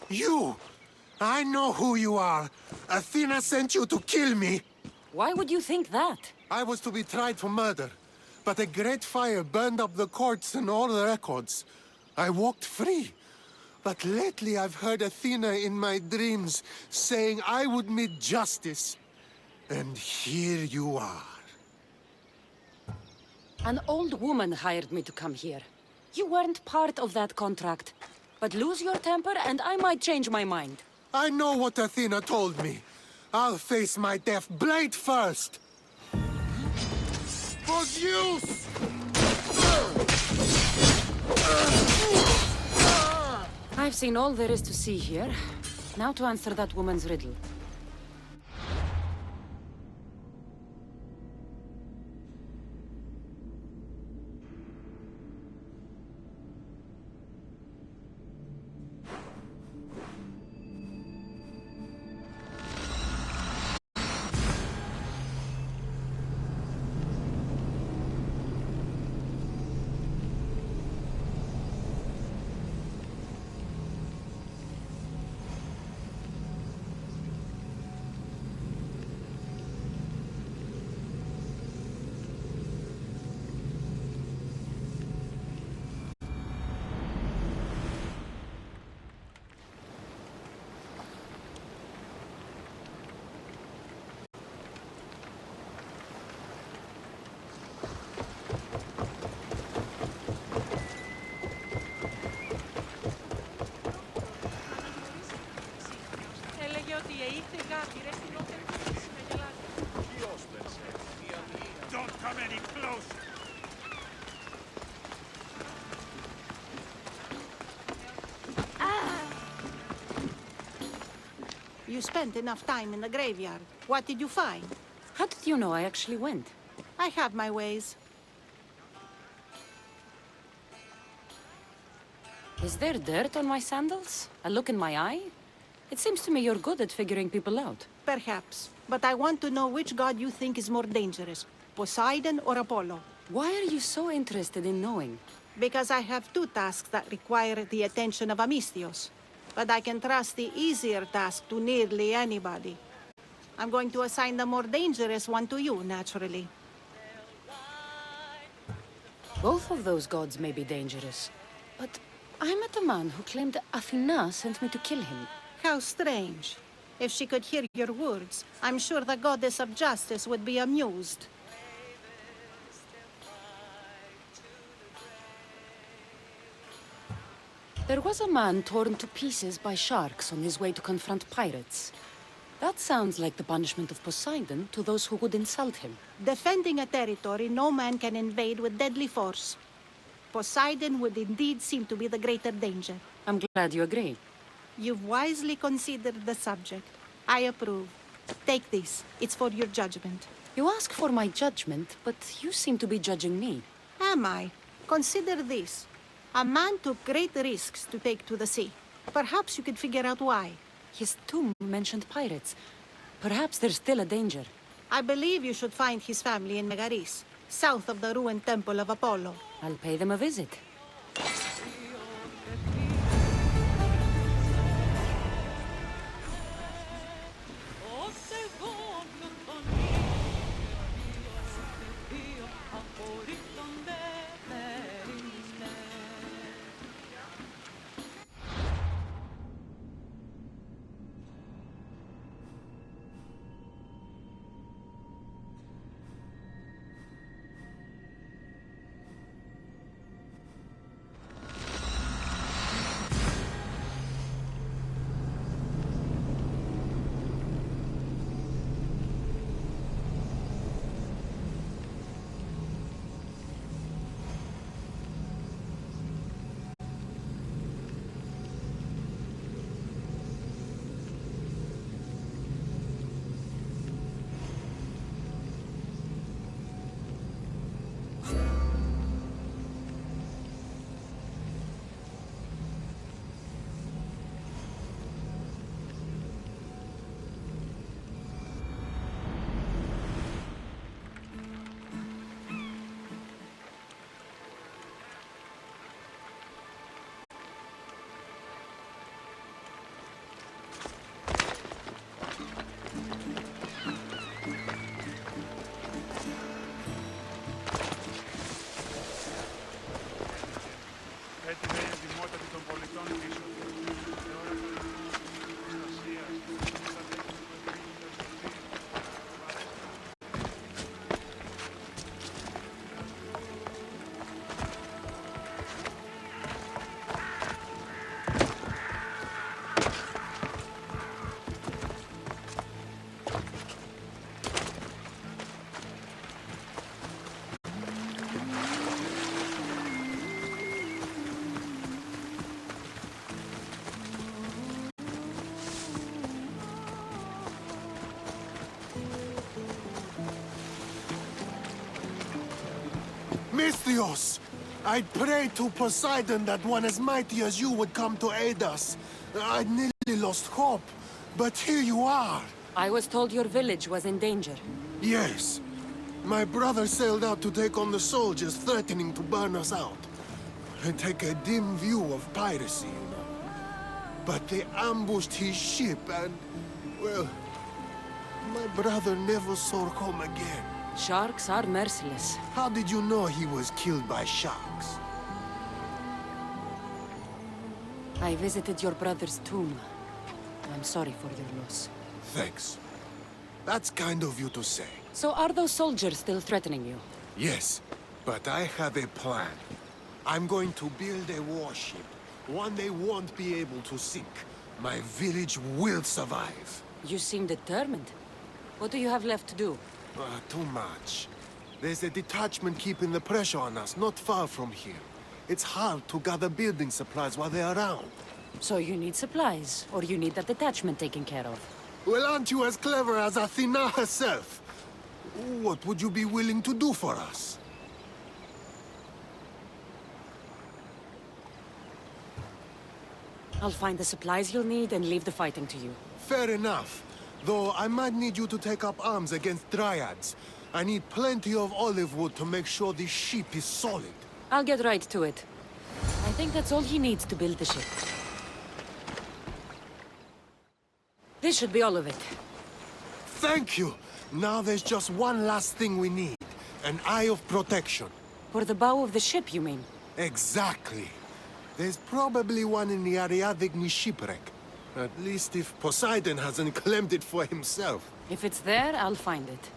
You! I know who you are. Athena sent you to kill me. Why would you think that? I was to be tried for murder, but a great fire burned up the courts and all the records. I walked free. But lately I've heard Athena in my dreams saying I would meet justice. And here you are. An old woman hired me to come here. You weren't part of that contract. But lose your temper and I might change my mind. I know what Athena told me. I'll face my death blade first. For Zeus! I've seen all there is to see here. Now to answer that woman's riddle. Έλεγε ότι ήρθε κάτι, ρε στην όπερ που ήρθε με γελάτε. Ποιος, Μπερσέρ, μία μία. Don't come any closer! You spent enough time in the graveyard. What did you find? How did you know I actually went? I have my ways. Is there dirt on my sandals? A look in my eye? It seems to me you're good at figuring people out. Perhaps. But I want to know which god you think is more dangerous, Poseidon or Apollo. Why are you so interested in knowing? Because I have two tasks that require the attention of Amistios. But I can trust the easier task to nearly anybody. I'm going to assign the more dangerous one to you, naturally. Both of those gods may be dangerous. But I met a man who claimed Athena sent me to kill him. How strange. If she could hear your words, I'm sure the goddess of justice would be amused. There was a man torn to pieces by sharks on his way to confront pirates. That sounds like the punishment of Poseidon to those who would insult him. Defending a territory no man can invade with deadly force. Poseidon would indeed seem to be the greater danger. I'm glad you agree. You've wisely considered the subject. I approve. Take this. It's for your judgment. You ask for my judgment, but you seem to be judging me. Am I? Consider this. A man took great risks to take to the sea. Perhaps you could figure out why. His tomb mentioned pirates. Perhaps there's still a danger. I believe you should find his family in Megaris, south of the ruined temple of Apollo. I'll pay them a visit. Misthios! I'd prayed to Poseidon that one as mighty as you would come to aid us. I'd nearly lost hope, but here you are. I was told your village was in danger. Yes. My brother sailed out to take on the soldiers threatening to burn us out. I take a dim view of piracy, you know. But they ambushed his ship and, well, my brother never saw home again. Sharks are merciless. How did you know he was killed by sharks? I visited your brother's tomb. I'm sorry for your loss. Thanks. That's kind of you to say. So are those soldiers still threatening you? Yes, but I have a plan. I'm going to build a warship, one they won't be able to sink. My village will survive. You seem determined. What do you have left to do? Too much. There's a detachment keeping the pressure on us, not far from here. It's hard to gather building supplies while they're around. So you need supplies, or you need that detachment taken care of? Well, aren't you as clever as Athena herself? What would you be willing to do for us? I'll find the supplies you'll need and leave the fighting to you. Fair enough. Though I might need you to take up arms against Dryads. I need plenty of olive wood to make sure this ship is solid. I'll get right to it. I think that's all he needs to build the ship. This should be all of it. Thank you! Now there's just one last thing we need. An eye of protection. For the bow of the ship, you mean? Exactly. There's probably one in the Ariadne shipwreck. At least if Poseidon hasn't claimed it for himself. If it's there, I'll find it.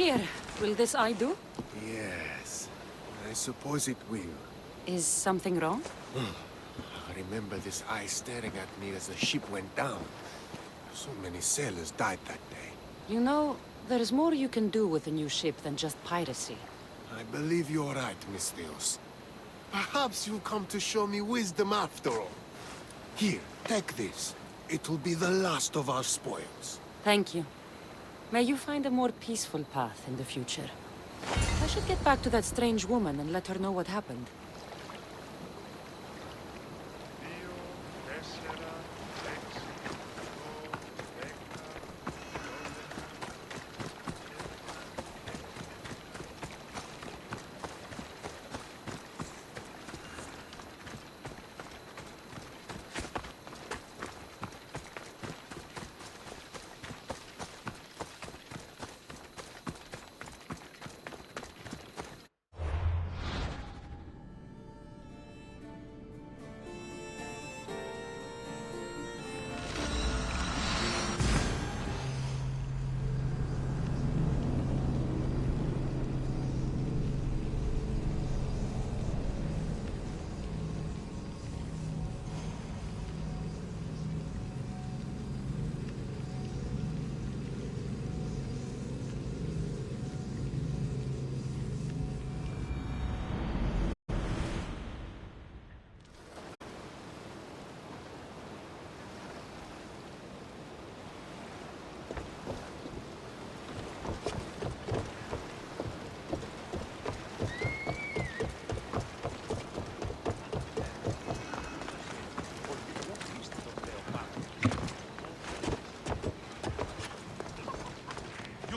Here, will this eye do? Yes, I suppose it will. Is something wrong? I remember this eye staring at me as the ship went down. So many sailors died that day. You know, there's more you can do with a new ship than just piracy. I believe you're right, Misthios. Perhaps you've come to show me wisdom after all. Here, take this. It will be the last of our spoils. Thank you. May you find a more peaceful path in the future. I should get back to that strange woman and let her know what happened.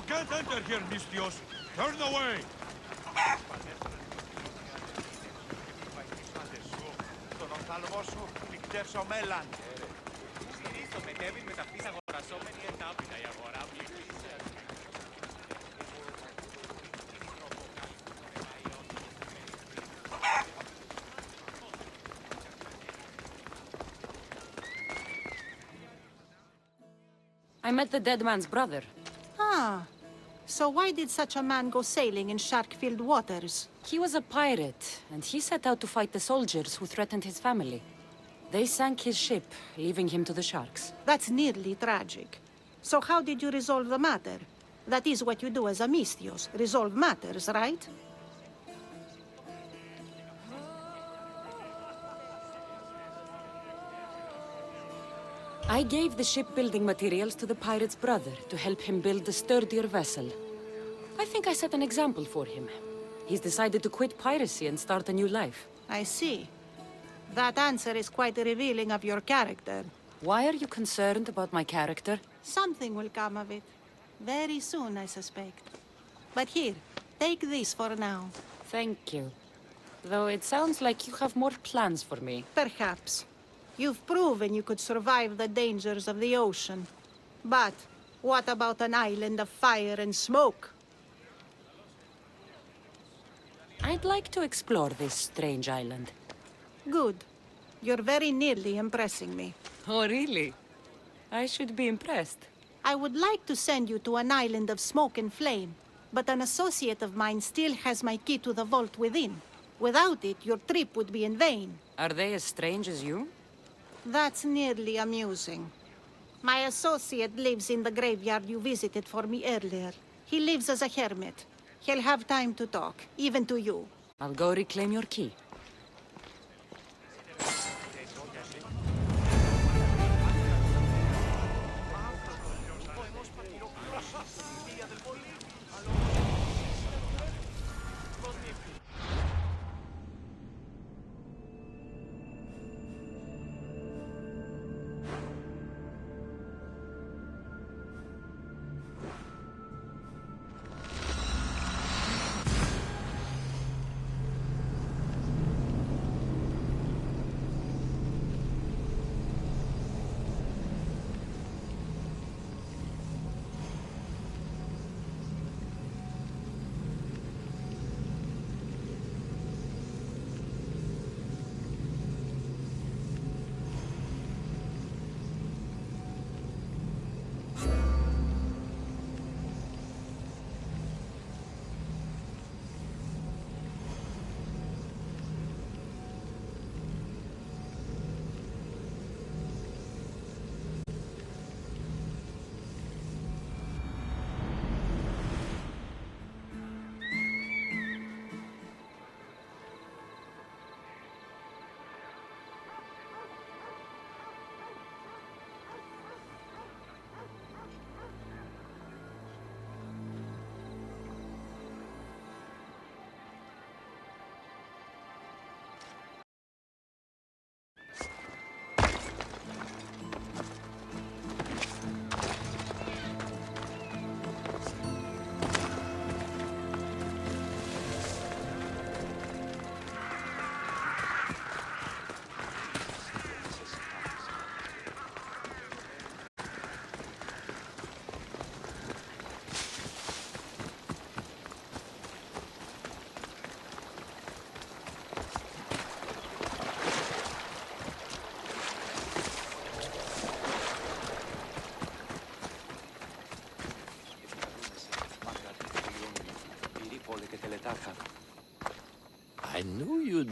Can't enter here, Misthios. Turn away! Τον οφθαλμό σου νυχτεύσω μέλλαν. Συρίσω μετέβη με ταυτής αγορασόμενη εντάπητα η αγορά I met the dead man's brother. Ah, so why did such a man go sailing in shark-filled waters? He was a pirate, and he set out to fight the soldiers who threatened his family. They sank his ship, leaving him to the sharks. That's nearly tragic. So how did you resolve the matter? That is what you do as a Misthios, resolve matters, right? I gave the shipbuilding materials to the pirate's brother to help him build a sturdier vessel. I think I set an example for him. He's decided to quit piracy and start a new life. I see. That answer is quite revealing of your character. Why are you concerned about my character? Something will come of it. Very soon, I suspect. But here, take this for now. Thank you. Though it sounds like you have more plans for me. Perhaps. You've proven you could survive the dangers of the ocean. But what about an island of fire and smoke? I'd like to explore this strange island. Good. You're very nearly impressing me. Oh, really? I should be impressed. I would like to send you to an island of smoke and flame, but an associate of mine still has my key to the vault within. Without it, your trip would be in vain. Are they as strange as you? That's nearly amusing. My associate lives in the graveyard you visited for me earlier. He lives as a hermit. He'll have time to talk, even to you. I'll go reclaim your key.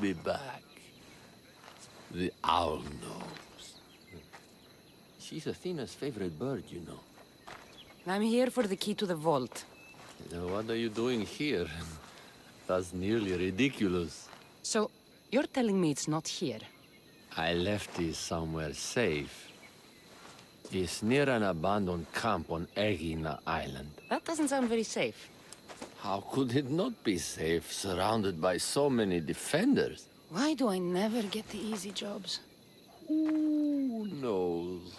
be back. The owl knows. She's Athena's favorite bird, you know. I'm here for the key to the vault. Now, what are you doing here? That's nearly ridiculous. So, you're telling me it's not here? I left it somewhere safe. It's near an abandoned camp on Egina Island. That doesn't sound very safe. How could it not be safe, surrounded by so many defenders? Why do I never get the easy jobs? Who knows?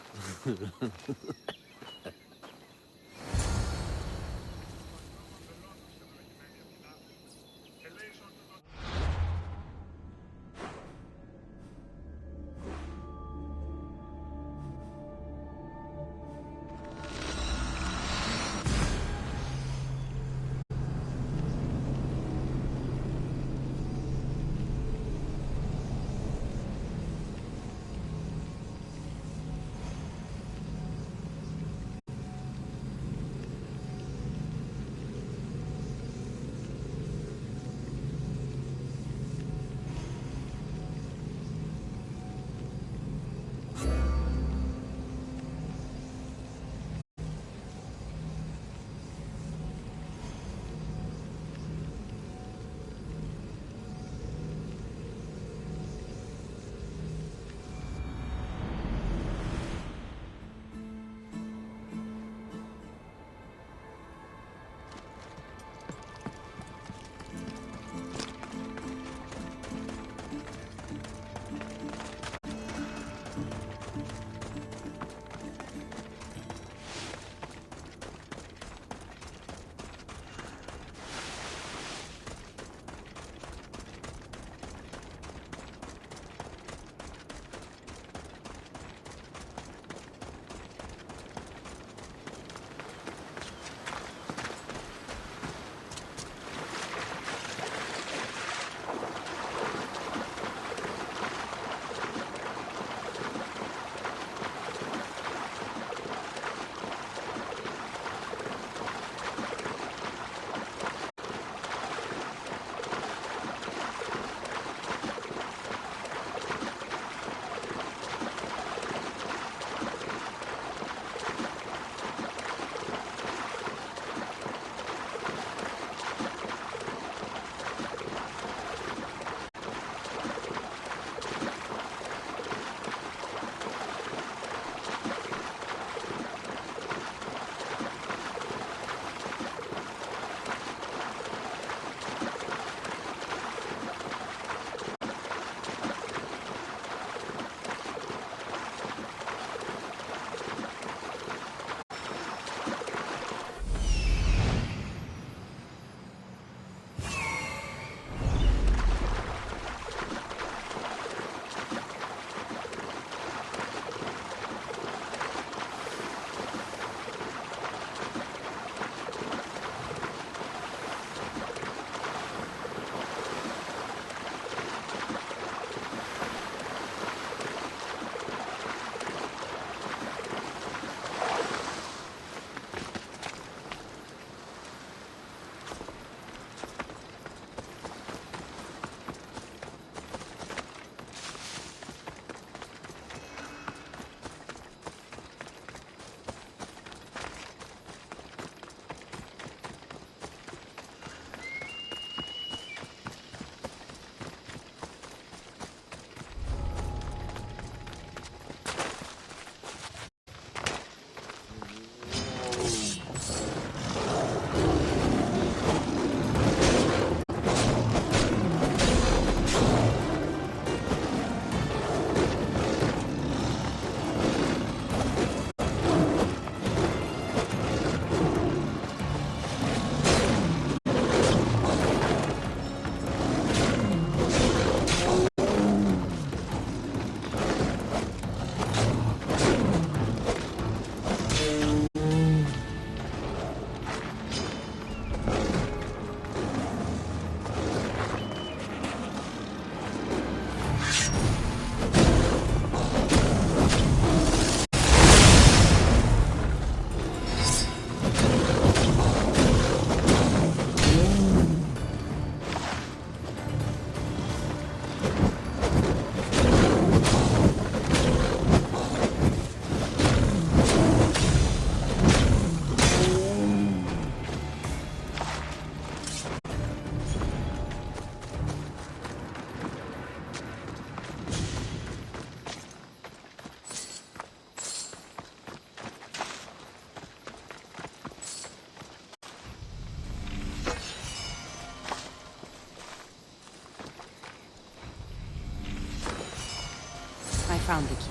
found the key.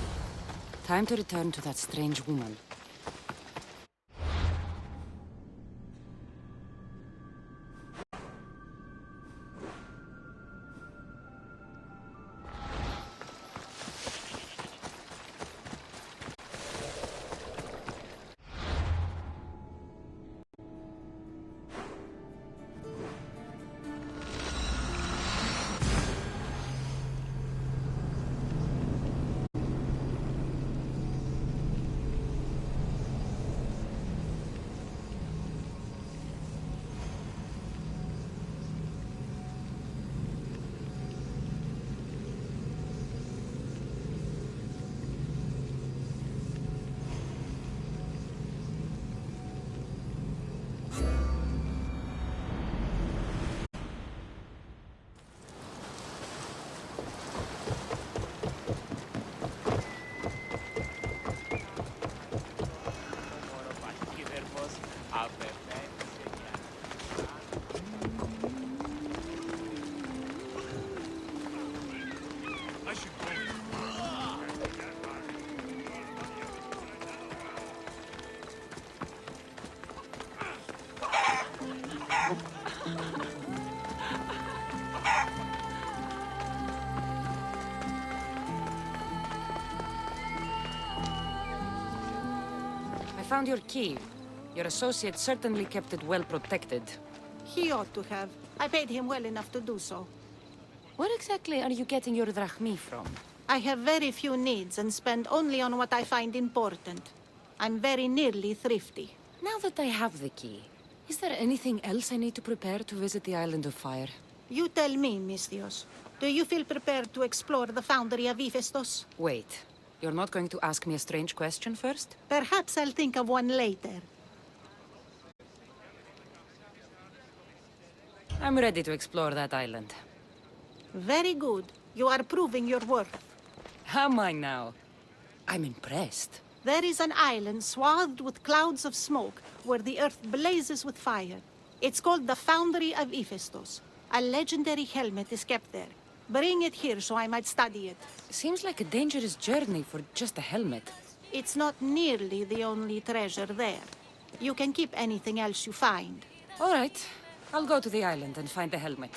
Time to return to that strange woman. I found your key. Your associate certainly kept it well protected. He ought to have. I paid him well enough to do so. Where exactly are you getting your drachmi from? I have very few needs and spend only on what I find important. I'm very nearly thrifty. Now that I have the key, is there anything else I need to prepare to visit the Island of Fire? You tell me, Misthios. Do you feel prepared to explore the foundry of Hephaestus? Wait, you're not going to ask me a strange question first? Perhaps I'll think of one later. I'm ready to explore that island. Very good. You are proving your worth. Am I now? I'm impressed. There is an island swathed with clouds of smoke where the earth blazes with fire. It's called the Foundry of Hephaestus. A legendary helmet is kept there. Bring it here so I might study it. Seems like a dangerous journey for just a helmet. It's not nearly the only treasure there. You can keep anything else you find. All right. I'll go to the island and find the helmet.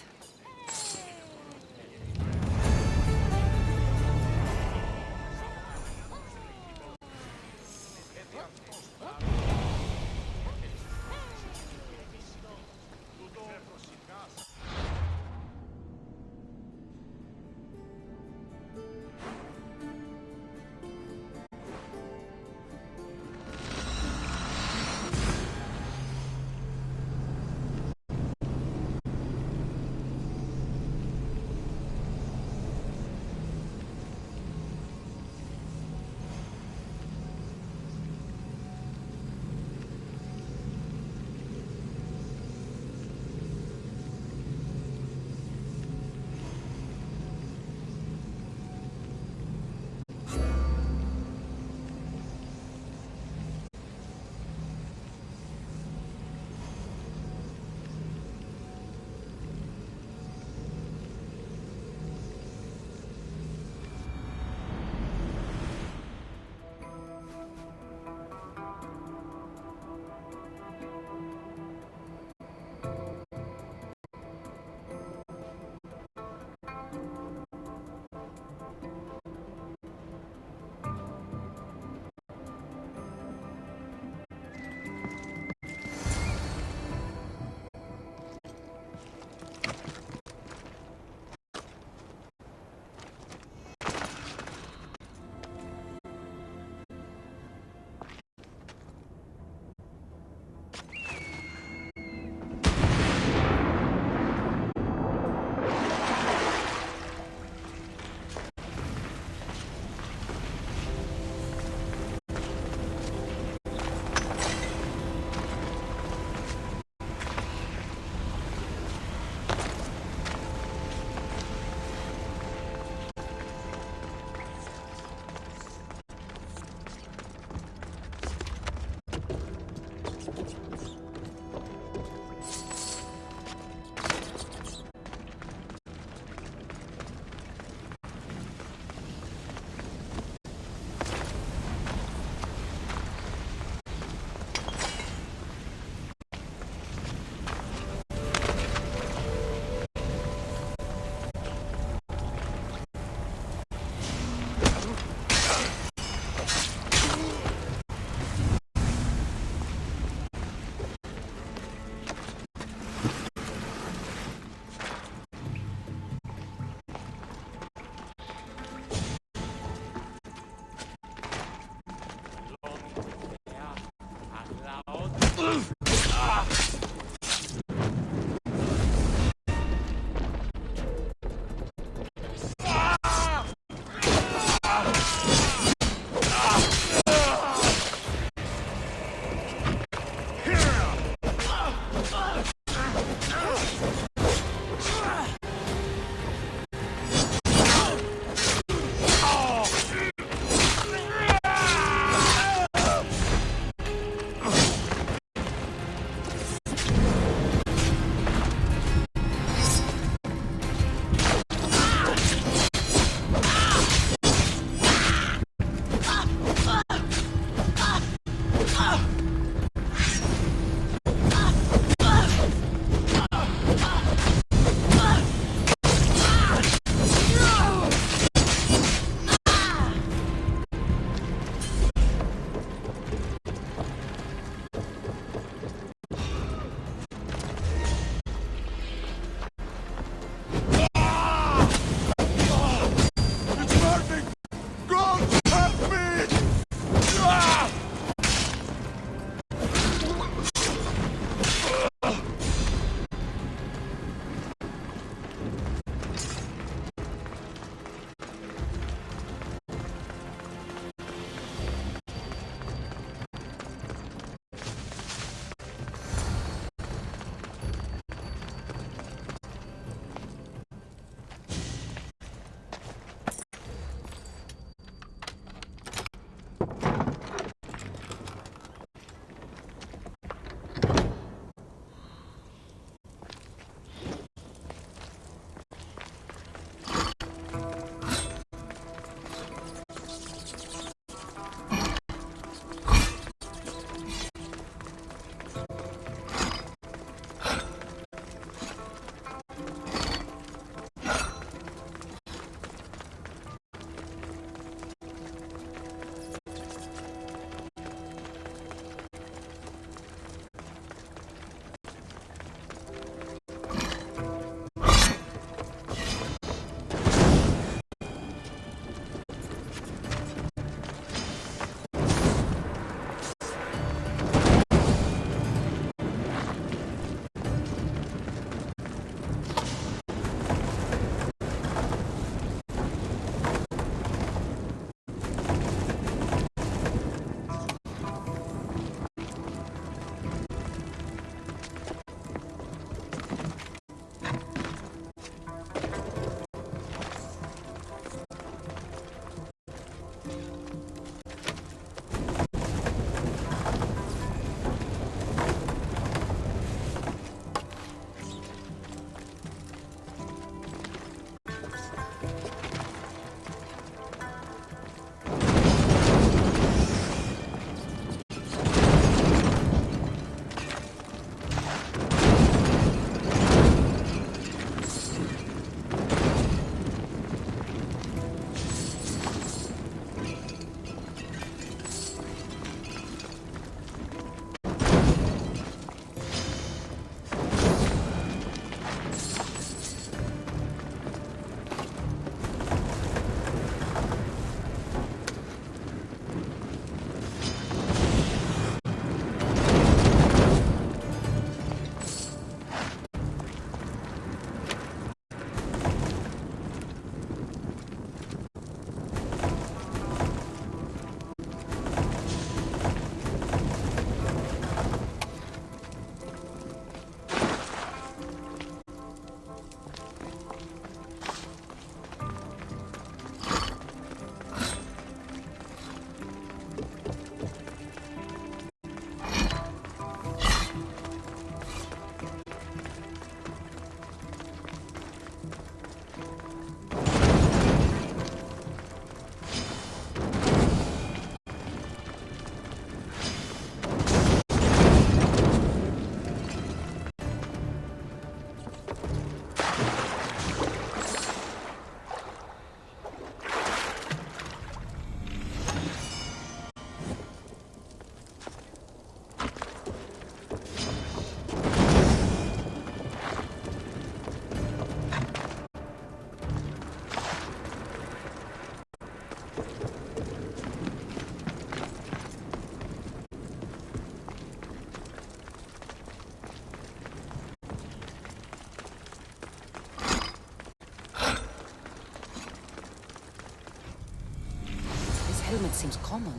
helmet seems common,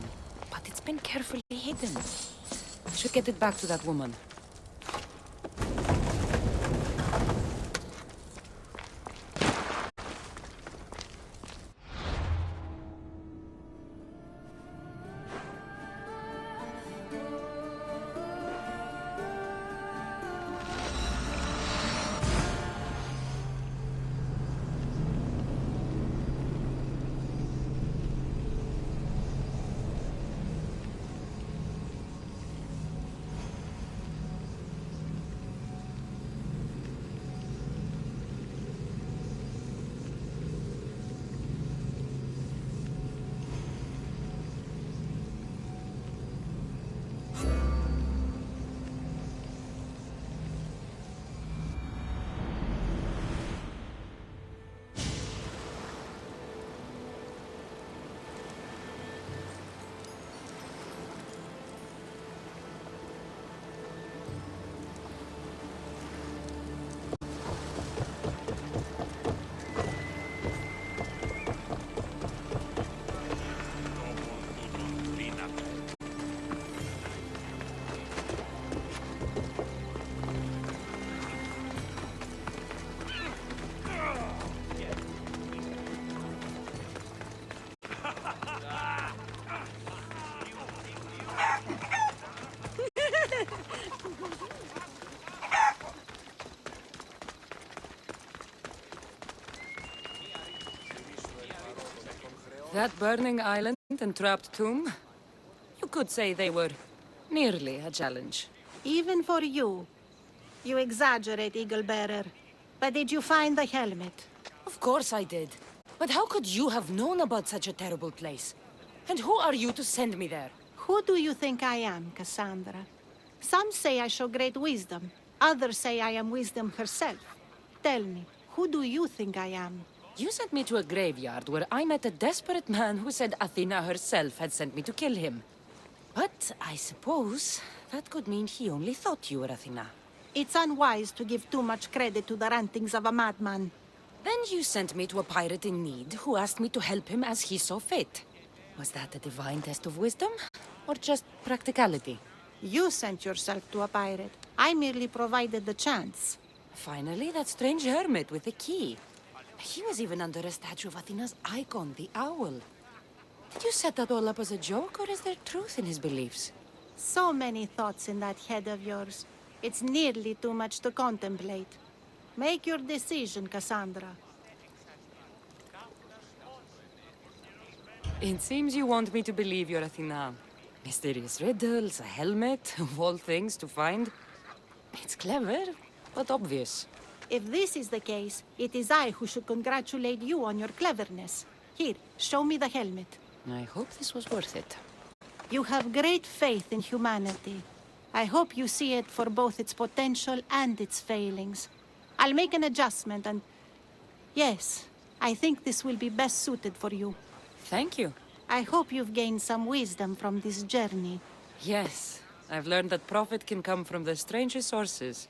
but it's been carefully hidden. I should get it back to that woman. That burning island and trapped tomb? You could say they were nearly a challenge. Even for you. You exaggerate, Eagle Bearer. But did you find the helmet? Of course I did. But how could you have known about such a terrible place? And who are you to send me there? Who do you think I am, Cassandra? Some say I show great wisdom. Others say I am wisdom herself. Tell me, who do you think I am? You sent me to a graveyard where I met a desperate man who said Athena herself had sent me to kill him. But I suppose that could mean he only thought you were Athena. It's unwise to give too much credit to the rantings of a madman. Then you sent me to a pirate in need who asked me to help him as he saw fit. Was that a divine test of wisdom? Or just practicality? You sent yourself to a pirate. I merely provided the chance. Finally, that strange hermit with the key. He was even under a statue of Athena's icon, the owl. Did you set that all up as a joke, or is there truth in his beliefs? So many thoughts in that head of yours. It's nearly too much to contemplate. Make your decision, Cassandra. It seems you want me to believe you're Athena. Mysterious riddles, a helmet, of all things to find. It's clever, but obvious. If this is the case, it is I who should congratulate you on your cleverness. Here, show me the helmet. I hope this was worth it. You have great faith in humanity. I hope you see it for both its potential and its failings. I'll make an adjustment and... Yes, I think this will be best suited for you. Thank you. I hope you've gained some wisdom from this journey. Yes, I've learned that profit can come from the strangest sources.